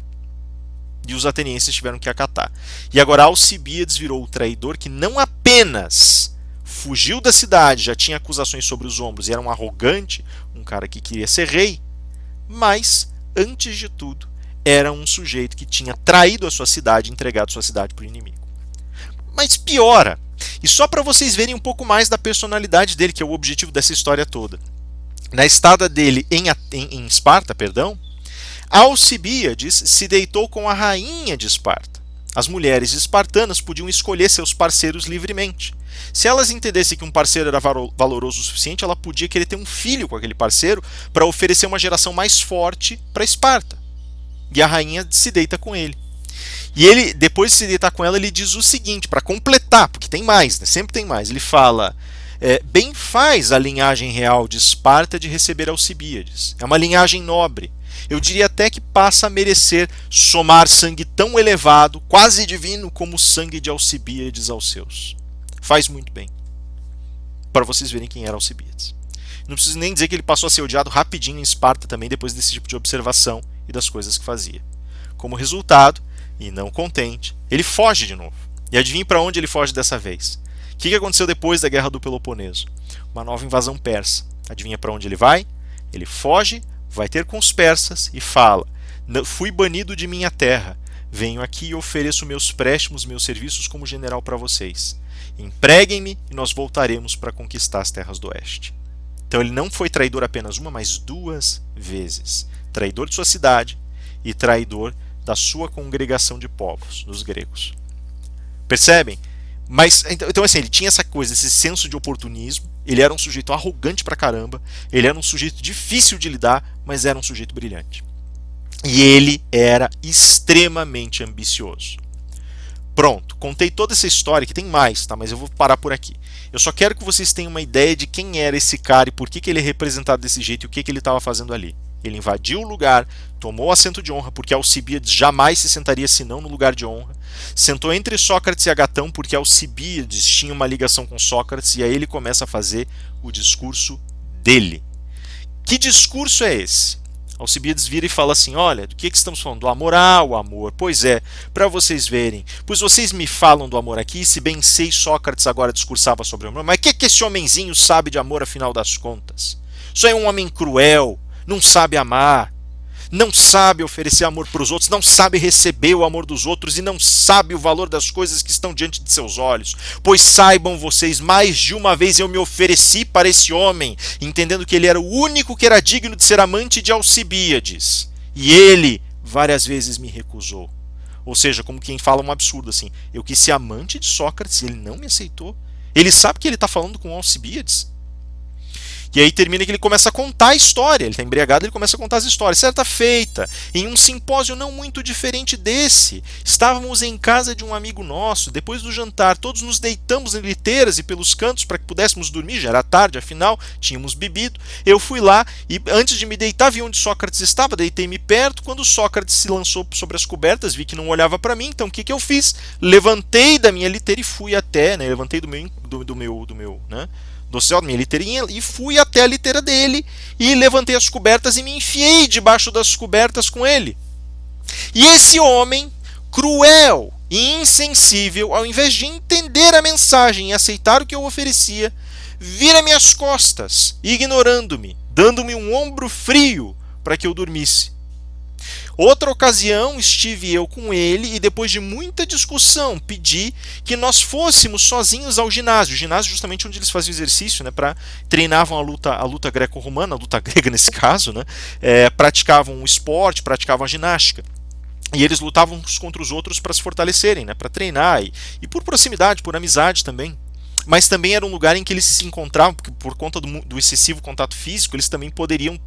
E os atenienses tiveram que acatar. E agora Alcibíades virou o traidor que não apenas fugiu da cidade, já tinha acusações sobre os ombros e era um arrogante, um cara que queria ser rei, mas, antes de tudo, era um sujeito que tinha traído a sua cidade e entregado sua cidade para o inimigo. Mas piora, e só para vocês verem um pouco mais da personalidade dele, que é o objetivo dessa história toda. Na estada dele em Esparta, Alcibíades se deitou com a rainha de Esparta. As mulheres espartanas podiam escolher seus parceiros livremente. Se elas entendessem que um parceiro era valoroso o suficiente, ela podia querer ter um filho com aquele parceiro para oferecer uma geração mais forte para Esparta. E a rainha se deita com ele. E ele, depois de se deitar com ela, ele diz o seguinte, para completar, porque tem mais, né? Sempre tem mais. Ele fala, bem faz a linhagem real de Esparta de receber Alcibíades. É uma linhagem nobre. Eu diria até que passa a merecer somar sangue tão elevado, quase divino, como o sangue de Alcibíades aos seus. Faz muito bem. Para vocês verem quem era Alcibíades. Não preciso nem dizer que ele passou a ser odiado rapidinho em Esparta também, depois desse tipo de observação e das coisas que fazia. Como resultado, e não contente, ele foge de novo. E adivinhe para onde ele foge dessa vez? O que aconteceu depois da Guerra do Peloponeso? Uma nova invasão persa. Adivinha para onde ele vai? Ele foge, vai ter com os persas e fala, fui banido de minha terra, venho aqui e ofereço meus préstimos, meus serviços como general para vocês. Empreguem-me e nós voltaremos para conquistar as terras do oeste. Então ele não foi traidor apenas uma, mas duas vezes. Traidor de sua cidade e traidor da sua congregação de povos, dos gregos. Percebem? Mas, então assim, ele tinha essa coisa, esse senso de oportunismo, ele era um sujeito arrogante pra caramba, ele era um sujeito difícil de lidar, mas era um sujeito brilhante. E ele era extremamente ambicioso. Pronto, contei toda essa história, que tem mais, tá? Mas eu vou parar por aqui. Eu só quero que vocês tenham uma ideia de quem era esse cara e por que ele é representado desse jeito e o que ele estava fazendo ali. Ele invadiu o lugar, tomou o assento de honra, porque Alcibíades jamais se sentaria senão no lugar de honra. Sentou entre Sócrates e Agatão, porque Alcibíades tinha uma ligação com Sócrates, e aí ele começa a fazer o discurso dele. Que discurso é esse? Alcibíades vira e fala assim: olha, do que estamos falando? Do amor? Ah, o amor. Pois é, para vocês verem. Pois vocês me falam do amor aqui, se bem sei, Sócrates agora discursava sobre o amor. Mas o que esse homenzinho sabe de amor, afinal das contas? Só é um homem cruel, não sabe amar, não sabe oferecer amor para os outros, não sabe receber o amor dos outros e não sabe o valor das coisas que estão diante de seus olhos. Pois saibam vocês, mais de uma vez eu me ofereci para esse homem, entendendo que ele era o único que era digno de ser amante de Alcibíades. E ele várias vezes me recusou. Ou seja, como quem fala um absurdo assim, eu quis ser amante de Sócrates e ele não me aceitou. Ele sabe que ele está falando com Alcibíades. E aí termina que ele começa a contar a história. Ele está embriagado, ele começa a contar as histórias. Certa feita, em um simpósio não muito diferente desse, estávamos em casa de um amigo nosso. Depois do jantar, todos nos deitamos em liteiras e pelos cantos para que pudéssemos dormir. Já era tarde, afinal, tínhamos bebido. Eu fui lá e antes de me deitar, vi onde Sócrates estava, deitei-me perto. Quando Sócrates se lançou sobre as cobertas, vi que não olhava para mim. Então o que eu fiz? Levantei da minha liteira e fui até, levantei do meu, do céu da minha liteirinha e fui até a liteira dele e levantei as cobertas e me enfiei debaixo das cobertas com ele. E esse homem, cruel e insensível, ao invés de entender a mensagem e aceitar o que eu oferecia, vira minhas costas, ignorando-me, dando-me um ombro frio para que eu dormisse. Outra ocasião estive eu com ele e depois de muita discussão pedi que nós fôssemos sozinhos ao ginásio. O ginásio justamente onde eles faziam exercício, treinavam a luta greco-romana, a luta grega nesse caso, praticavam o esporte, praticavam a ginástica. E eles lutavam uns contra os outros para se fortalecerem, para treinar e por proximidade, por amizade também. Mas também era um lugar em que eles se encontravam, porque por conta do excessivo contato físico, eles também poderiam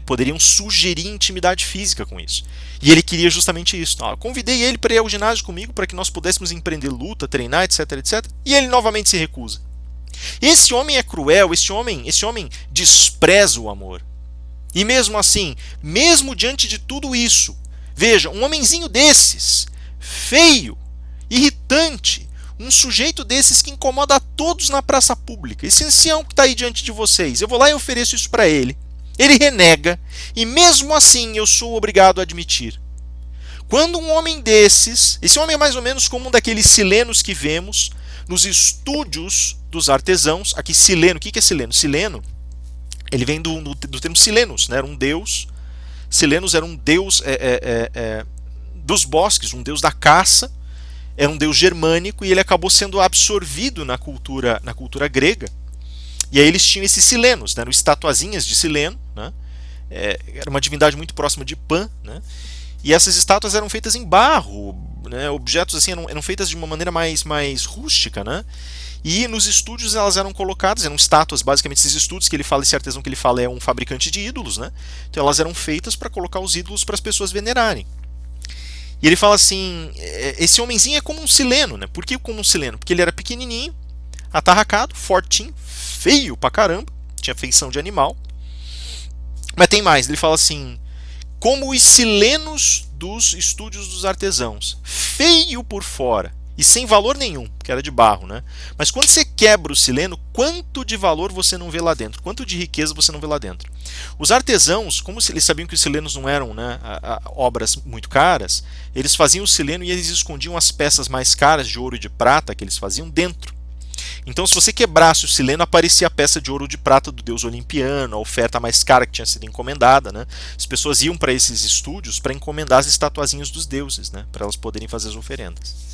poderiam sugerir intimidade física com isso. E ele queria justamente isso. Convidei ele para ir ao ginásio comigo para que nós pudéssemos empreender luta, treinar, etc, etc. E ele novamente se recusa. Esse homem é cruel, esse homem despreza o amor. E mesmo assim, mesmo diante de tudo isso, veja, um homenzinho desses, feio, irritante, um sujeito desses que incomoda a todos na praça pública, esse ancião que está aí diante de vocês, eu vou lá e ofereço isso para ele. Ele renega, e mesmo assim eu sou obrigado a admitir. Quando um homem desses, esse homem é mais ou menos como um daqueles silenos que vemos nos estúdios dos artesãos. Aqui, sileno, o que é sileno? Sileno, ele vem do termo silenos, era um deus. Silenos era um deus dos bosques, um deus da caça. Era um deus germânico e ele acabou sendo absorvido na cultura grega. E aí eles tinham esses silenos, eram estatuazinhas de Sileno, era uma divindade muito próxima de Pan, e essas estátuas eram feitas em barro, objetos assim eram feitas de uma maneira mais rústica, e nos estúdios elas eram colocadas, eram estátuas, basicamente esses estúdios que ele fala, esse artesão que ele fala é um fabricante de ídolos, então elas eram feitas para colocar os ídolos para as pessoas venerarem. E ele fala assim, esse homenzinho é como um sileno, Por que como um sileno? Porque ele era pequenininho, atarracado, fortinho, feio pra caramba, tinha feição de animal. Mas tem mais, ele fala assim, como os silenos dos estúdios dos artesãos, feio por fora e sem valor nenhum, porque era de barro, Mas quando você quebra o sileno, quanto de valor você não vê lá dentro, quanto de riqueza você não vê lá dentro. Os artesãos, como eles sabiam que os silenos não eram obras muito caras, eles faziam o sileno e eles escondiam as peças mais caras de ouro e de prata que eles faziam dentro. Então, se você quebrasse o sileno, aparecia a peça de ouro ou de prata do deus olimpiano, a oferta mais cara que tinha sido encomendada. As pessoas iam para esses estúdios para encomendar as estatuazinhas dos deuses, para elas poderem fazer as oferendas.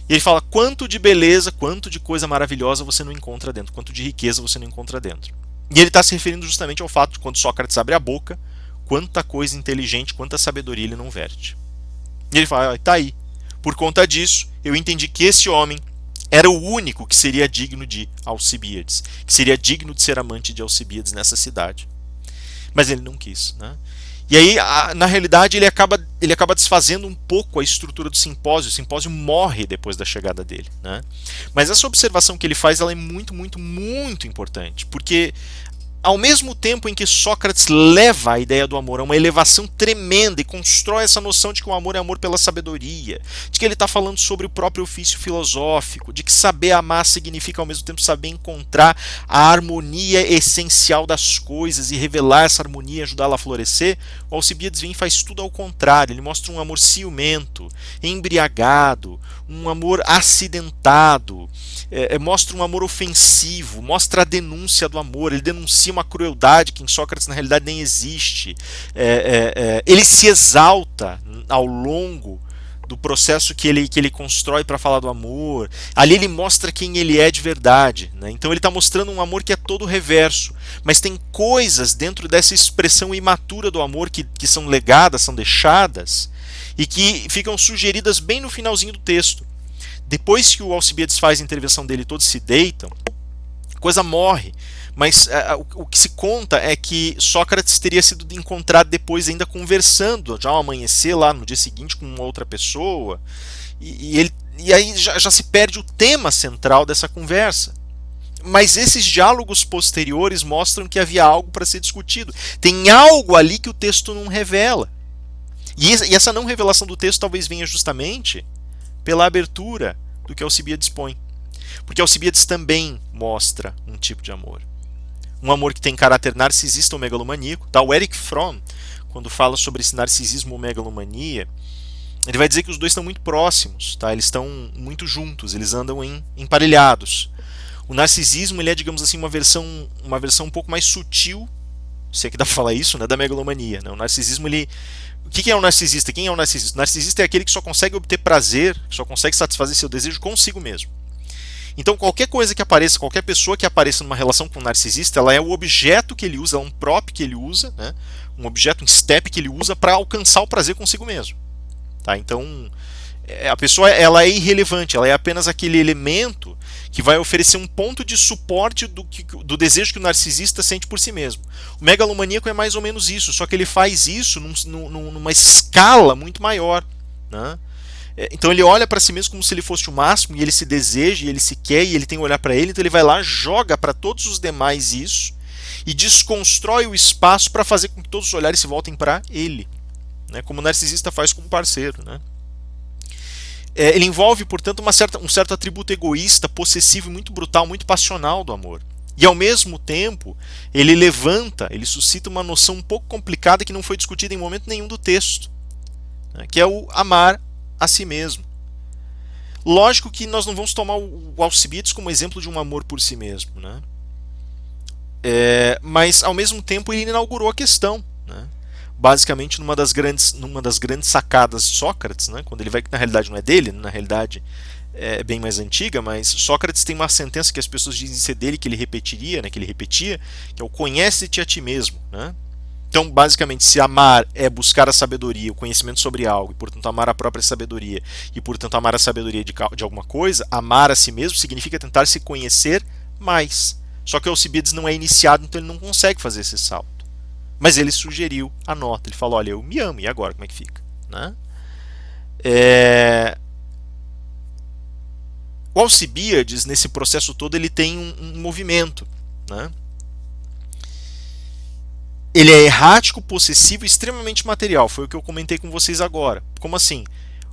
E ele fala quanto de beleza, quanto de coisa maravilhosa você não encontra dentro, quanto de riqueza você não encontra dentro. E ele está se referindo justamente ao fato de quando Sócrates abre a boca, quanta coisa inteligente, quanta sabedoria ele não verte. E ele fala, tá aí. Por conta disso, eu entendi que esse homem era o único que seria digno de Alcibíades, que seria digno de ser amante de Alcibíades nessa cidade. Mas ele não quis, E aí, na realidade, ele acaba desfazendo um pouco a estrutura do simpósio. O simpósio morre depois da chegada dele, Mas essa observação que ele faz ela é muito, muito, muito importante, porque ao mesmo tempo em que Sócrates leva a ideia do amor a uma elevação tremenda e constrói essa noção de que o amor é amor pela sabedoria, de que ele está falando sobre o próprio ofício filosófico, de que saber amar significa ao mesmo tempo saber encontrar a harmonia essencial das coisas e revelar essa harmonia e ajudá-la a florescer, o Alcibiades vem e faz tudo ao contrário. Ele mostra um amor ciumento, embriagado, um amor acidentado, mostra um amor ofensivo, mostra a denúncia do amor, ele denuncia uma crueldade que em Sócrates na realidade nem existe. Ele se exalta ao longo do processo que ele constrói para falar do amor. Ali ele mostra quem ele é de verdade, né? Então ele está mostrando um amor que é todo reverso, mas tem coisas dentro dessa expressão imatura do amor que são legadas, são deixadas e que ficam sugeridas bem no finalzinho do texto. Depois que o Alcibiades faz a intervenção dele, todos se deitam, a coisa morre. Mas o que se conta é que Sócrates teria sido encontrado depois ainda conversando, já ao amanhecer lá no dia seguinte com uma outra pessoa, e aí já se perde o tema central dessa conversa. Mas esses diálogos posteriores mostram que havia algo para ser discutido. Tem algo ali que o texto não revela. E essa não revelação do texto talvez venha justamente pela abertura do que Alcibiades põe. Porque Alcibiades também mostra um tipo de amor. Um amor que tem caráter narcisista ou megalomaníaco. Tá? O Erich Fromm, quando fala sobre esse narcisismo ou megalomania, ele vai dizer que os dois estão muito próximos, tá? Eles estão muito juntos, eles andam emparelhados. O narcisismo ele é, digamos assim, uma versão um pouco mais sutil, se é que dá para falar isso, né, da megalomania. Né? O narcisismo, ele... O que é um narcisista? Quem é um narcisista? O narcisista é aquele que só consegue obter prazer, que só consegue satisfazer seu desejo consigo mesmo. Então qualquer coisa que apareça, qualquer pessoa que apareça numa relação com um narcisista, ela é o objeto que ele usa, é um prop que ele usa, né? Um objeto, um step que ele usa para alcançar o prazer consigo mesmo. Tá? Então a pessoa ela é irrelevante, ela é apenas aquele elemento que vai oferecer um ponto de suporte do desejo que o narcisista sente por si mesmo. O megalomaníaco é mais ou menos isso, só que ele faz isso numa escala muito maior, né? Então ele olha para si mesmo como se ele fosse o máximo, e ele se deseja, e ele se quer, e ele tem que olhar para ele, então ele vai lá, joga para todos os demais isso, e desconstrói o espaço para fazer com que todos os olhares se voltem para ele, né? Como o narcisista faz com o parceiro, né? Ele envolve, portanto, um certo atributo egoísta, possessivo, muito brutal, muito passional do amor. E ao mesmo tempo, ele suscita uma noção um pouco complicada que não foi discutida em momento nenhum do texto, né? Que é o amar a si mesmo. Lógico que nós não vamos tomar o Alcibiades como exemplo de um amor por si mesmo, né? Mas ao mesmo tempo ele inaugurou a questão, né? Basicamente numa das grandes sacadas de Sócrates, né? Quando ele vai, que na realidade não é dele, na realidade é bem mais antiga, mas Sócrates tem uma sentença que as pessoas dizem ser dele, que ele repetiria, né? Que ele repetia, que é o conhece-te a ti mesmo, né? Então, basicamente, se amar é buscar a sabedoria, o conhecimento sobre algo, e portanto amar a própria sabedoria, e portanto amar a sabedoria de alguma coisa, amar a si mesmo significa tentar se conhecer mais. Só que o Alcibiades não é iniciado, então ele não consegue fazer esse salto. Mas ele sugeriu a nota, ele falou, olha, eu me amo, e agora como é que fica? Né? O Alcibiades, nesse processo todo, ele tem um movimento, né? Ele é errático, possessivo e extremamente material. Foi o que eu comentei com vocês agora. Como assim?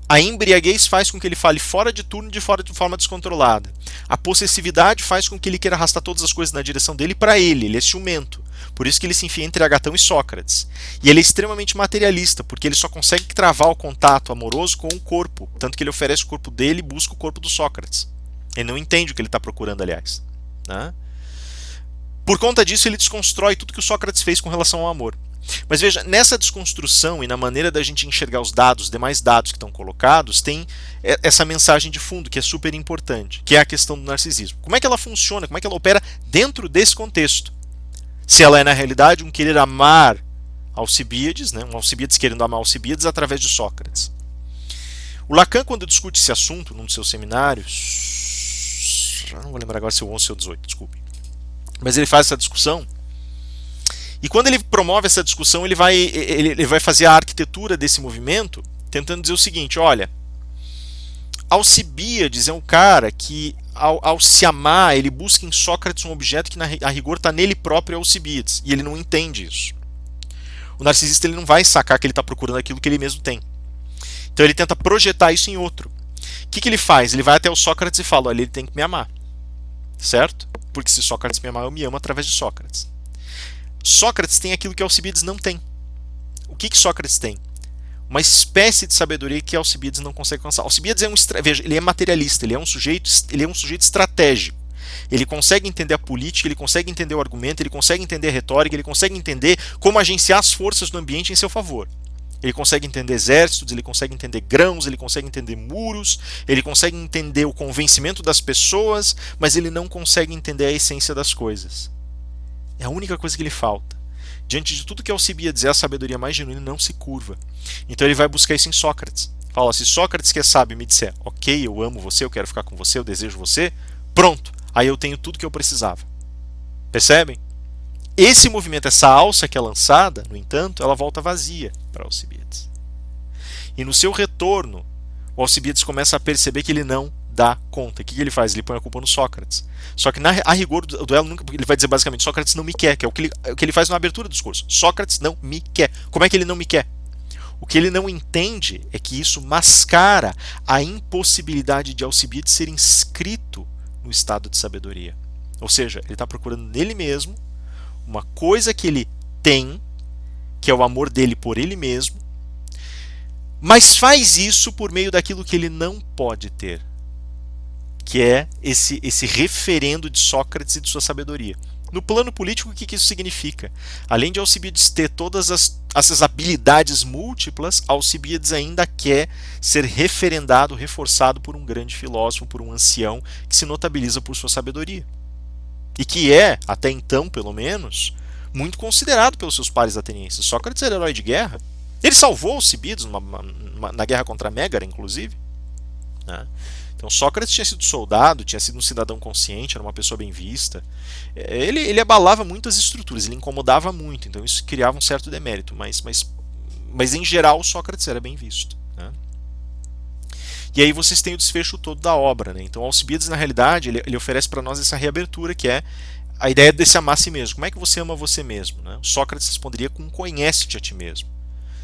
A embriaguez faz com que ele fale fora de turno de forma descontrolada. A possessividade faz com que ele queira arrastar todas as coisas na direção dele para ele. Ele é ciumento. Por isso que ele se enfia entre Agatão e Sócrates. E ele é extremamente materialista, porque ele só consegue travar o contato amoroso com o corpo. Tanto que ele oferece o corpo dele e busca o corpo do Sócrates. Ele não entende o que ele está procurando, aliás. Né? Por conta disso, ele desconstrói tudo que o Sócrates fez com relação ao amor. Mas veja, nessa desconstrução e na maneira da gente enxergar os demais dados que estão colocados, tem essa mensagem de fundo que é super importante, que é a questão do narcisismo. Como é que ela funciona? Como é que ela opera dentro desse contexto? Se ela é, na realidade, um querer amar Alcibiades, né? Um Alcibiades querendo amar Alcibiades através de Sócrates. O Lacan, quando discute esse assunto num dos seus seminários, não vou lembrar agora se é o 11 ou se é o 18, desculpe. Mas ele faz essa discussão, e quando ele promove essa discussão, ele vai fazer a arquitetura desse movimento, tentando dizer o seguinte, olha, Alcibiades é um cara que ao se amar, ele busca em Sócrates um objeto que a rigor está nele próprio, Alcibiades, e ele não entende isso. O narcisista ele não vai sacar que ele está procurando aquilo que ele mesmo tem. Então ele tenta projetar isso em outro. O que ele faz? Ele vai até o Sócrates e fala: olha, ele tem que me amar. Certo? Porque se Sócrates me amar, eu me amo através de Sócrates. Sócrates tem aquilo que Alcibiades não tem. O que Sócrates tem? Uma espécie de sabedoria que Alcibiades não consegue alcançar. Alcibiades veja, ele é materialista, ele é um sujeito estratégico. Ele consegue entender a política, ele consegue entender o argumento, ele consegue entender a retórica, ele consegue entender como agenciar as forças do ambiente em seu favor. Ele consegue entender exércitos, ele consegue entender grãos, ele consegue entender muros, ele consegue entender o convencimento das pessoas, mas ele não consegue entender a essência das coisas. É a única coisa que lhe falta. Diante de tudo que Alcibiades é a sabedoria mais genuína, não se curva. Então ele vai buscar isso em Sócrates. Fala, se Sócrates, que é sábio, me disser: ok, eu amo você, eu quero ficar com você, eu desejo você, pronto, aí eu tenho tudo que eu precisava. Percebem? Esse movimento, essa alça que é lançada, no entanto, ela volta vazia para Alcibiades. E no seu retorno, o Alcibiades começa a perceber que ele não dá conta. O que ele faz? Ele põe a culpa no Sócrates. Só que a rigor o duelo nunca, ele vai dizer basicamente: Sócrates não me quer, que é o que ele faz na abertura do discurso. Sócrates não me quer. Como é que ele não me quer? O que ele não entende é que isso mascara a impossibilidade de Alcibiades ser inscrito no estado de sabedoria. Ou seja, ele está procurando nele mesmo uma coisa que ele tem, que é o amor dele por ele mesmo, mas faz isso por meio daquilo que ele não pode ter, que é esse referendo de Sócrates e de sua sabedoria. No plano político, o que isso significa? Além de Alcibiades ter todas essas habilidades múltiplas, Alcibiades ainda quer ser referendado, reforçado por um grande filósofo, por um ancião que se notabiliza por sua sabedoria. E que é, até então pelo menos, muito considerado pelos seus pares atenienses. Sócrates era herói de guerra. Ele salvou Alcibiades na guerra contra Mégara, inclusive. Né? Então Sócrates tinha sido soldado, tinha sido um cidadão consciente, era uma pessoa bem vista. Ele abalava muitas estruturas, ele incomodava muito, então isso criava um certo demérito, mas em geral Sócrates era bem visto. Né? E aí vocês têm o desfecho todo da obra. Né? Então Alcibiades, na realidade, ele oferece para nós essa reabertura, que é a ideia desse amar a si mesmo. Como é que você ama você mesmo? Né? Sócrates responderia com: conhece-te a ti mesmo.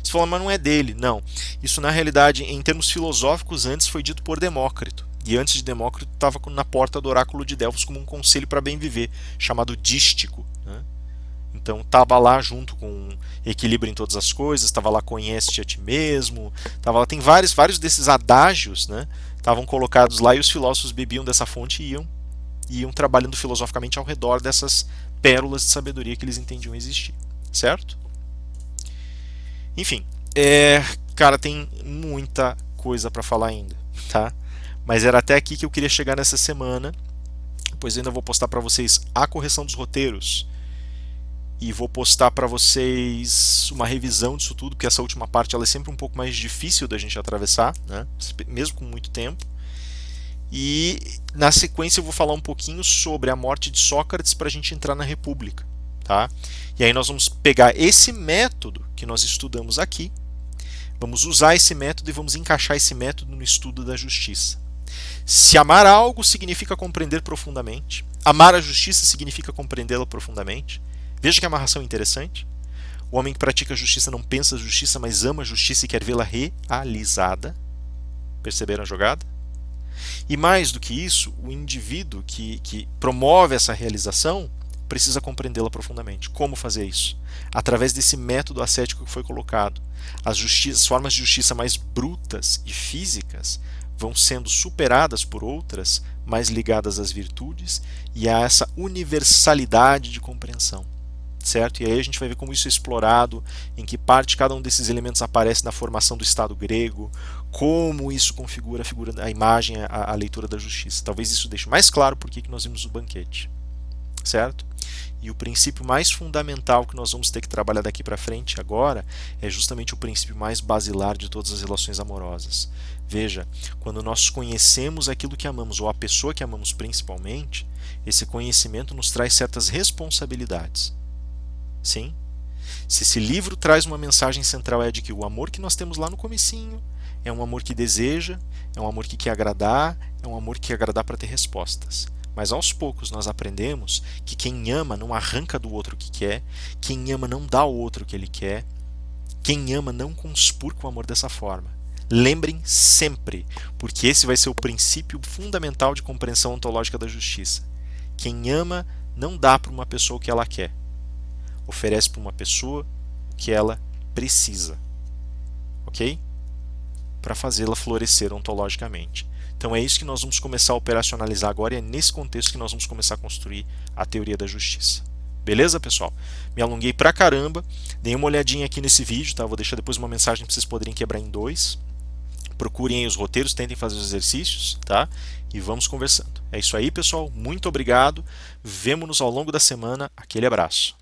Você fala, mas não é dele. Não. Isso, na realidade, em termos filosóficos, antes foi dito por Demócrito. E antes de Demócrito estava na porta do oráculo de Delfos como um conselho para bem viver, chamado dístico. Né? Então estava lá junto com equilíbrio em todas as coisas, estava lá conhece-te a ti mesmo, estava lá, tem vários desses adágios, né? Estavam colocados lá, e os filósofos bebiam dessa fonte e iam trabalhando filosoficamente ao redor dessas pérolas de sabedoria que eles entendiam existir. Certo? Enfim, cara, tem muita coisa para falar ainda, tá? Mas era até aqui que eu queria chegar nessa semana, pois ainda vou postar para vocês a correção dos roteiros e vou postar para vocês uma revisão disso tudo, porque essa última parte ela é sempre um pouco mais difícil da gente atravessar, né? Mesmo com muito tempo. E na sequência eu vou falar um pouquinho sobre a morte de Sócrates para a gente entrar na República. Tá? E aí nós vamos pegar esse método que nós estudamos aqui, vamos usar esse método e vamos encaixar esse método no estudo da justiça. Se amar algo significa compreender profundamente, amar a justiça significa compreendê-la profundamente. Veja que amarração interessante. O homem que pratica a justiça não pensa a justiça, mas ama a justiça e quer vê-la realizada. Perceberam a jogada? E mais do que isso, o indivíduo que promove essa realização precisa compreendê-la profundamente. Como fazer isso? Através desse método ascético que foi colocado. As formas de justiça mais brutas e físicas vão sendo superadas por outras mais ligadas às virtudes e a essa universalidade de compreensão. Certo? E aí a gente vai ver como isso é explorado, em que parte cada um desses elementos aparece na formação do Estado grego, como isso configura a imagem, a leitura da justiça. Talvez isso deixe mais claro por que nós vimos o banquete. Certo? E o princípio mais fundamental que nós vamos ter que trabalhar daqui para frente agora é justamente o princípio mais basilar de todas as relações amorosas. Veja, quando nós conhecemos aquilo que amamos, ou a pessoa que amamos principalmente, esse conhecimento nos traz certas responsabilidades. Sim? Se esse livro traz uma mensagem central é de que o amor que nós temos lá no comecinho É um amor que deseja, é um amor que quer agradar, é um amor que quer agradar para ter respostas. Mas aos poucos nós aprendemos que quem ama não arranca do outro o que quer, quem ama não dá ao outro o que ele quer, quem ama não conspurca o amor dessa forma. Lembrem sempre, porque esse vai ser o princípio fundamental de compreensão ontológica da justiça. Quem ama não dá para uma pessoa o que ela quer, oferece para uma pessoa o que ela precisa, ok? Para fazê-la florescer ontologicamente. Então é isso que nós vamos começar a operacionalizar agora e é nesse contexto que nós vamos começar a construir a teoria da justiça. Beleza, pessoal? Me alonguei pra caramba. Deem uma olhadinha aqui nesse vídeo, tá? Vou deixar depois uma mensagem para vocês poderem quebrar em dois. Procurem aí os roteiros, tentem fazer os exercícios, tá? E vamos conversando. É isso aí, pessoal. Muito obrigado. Vemo-nos ao longo da semana. Aquele abraço.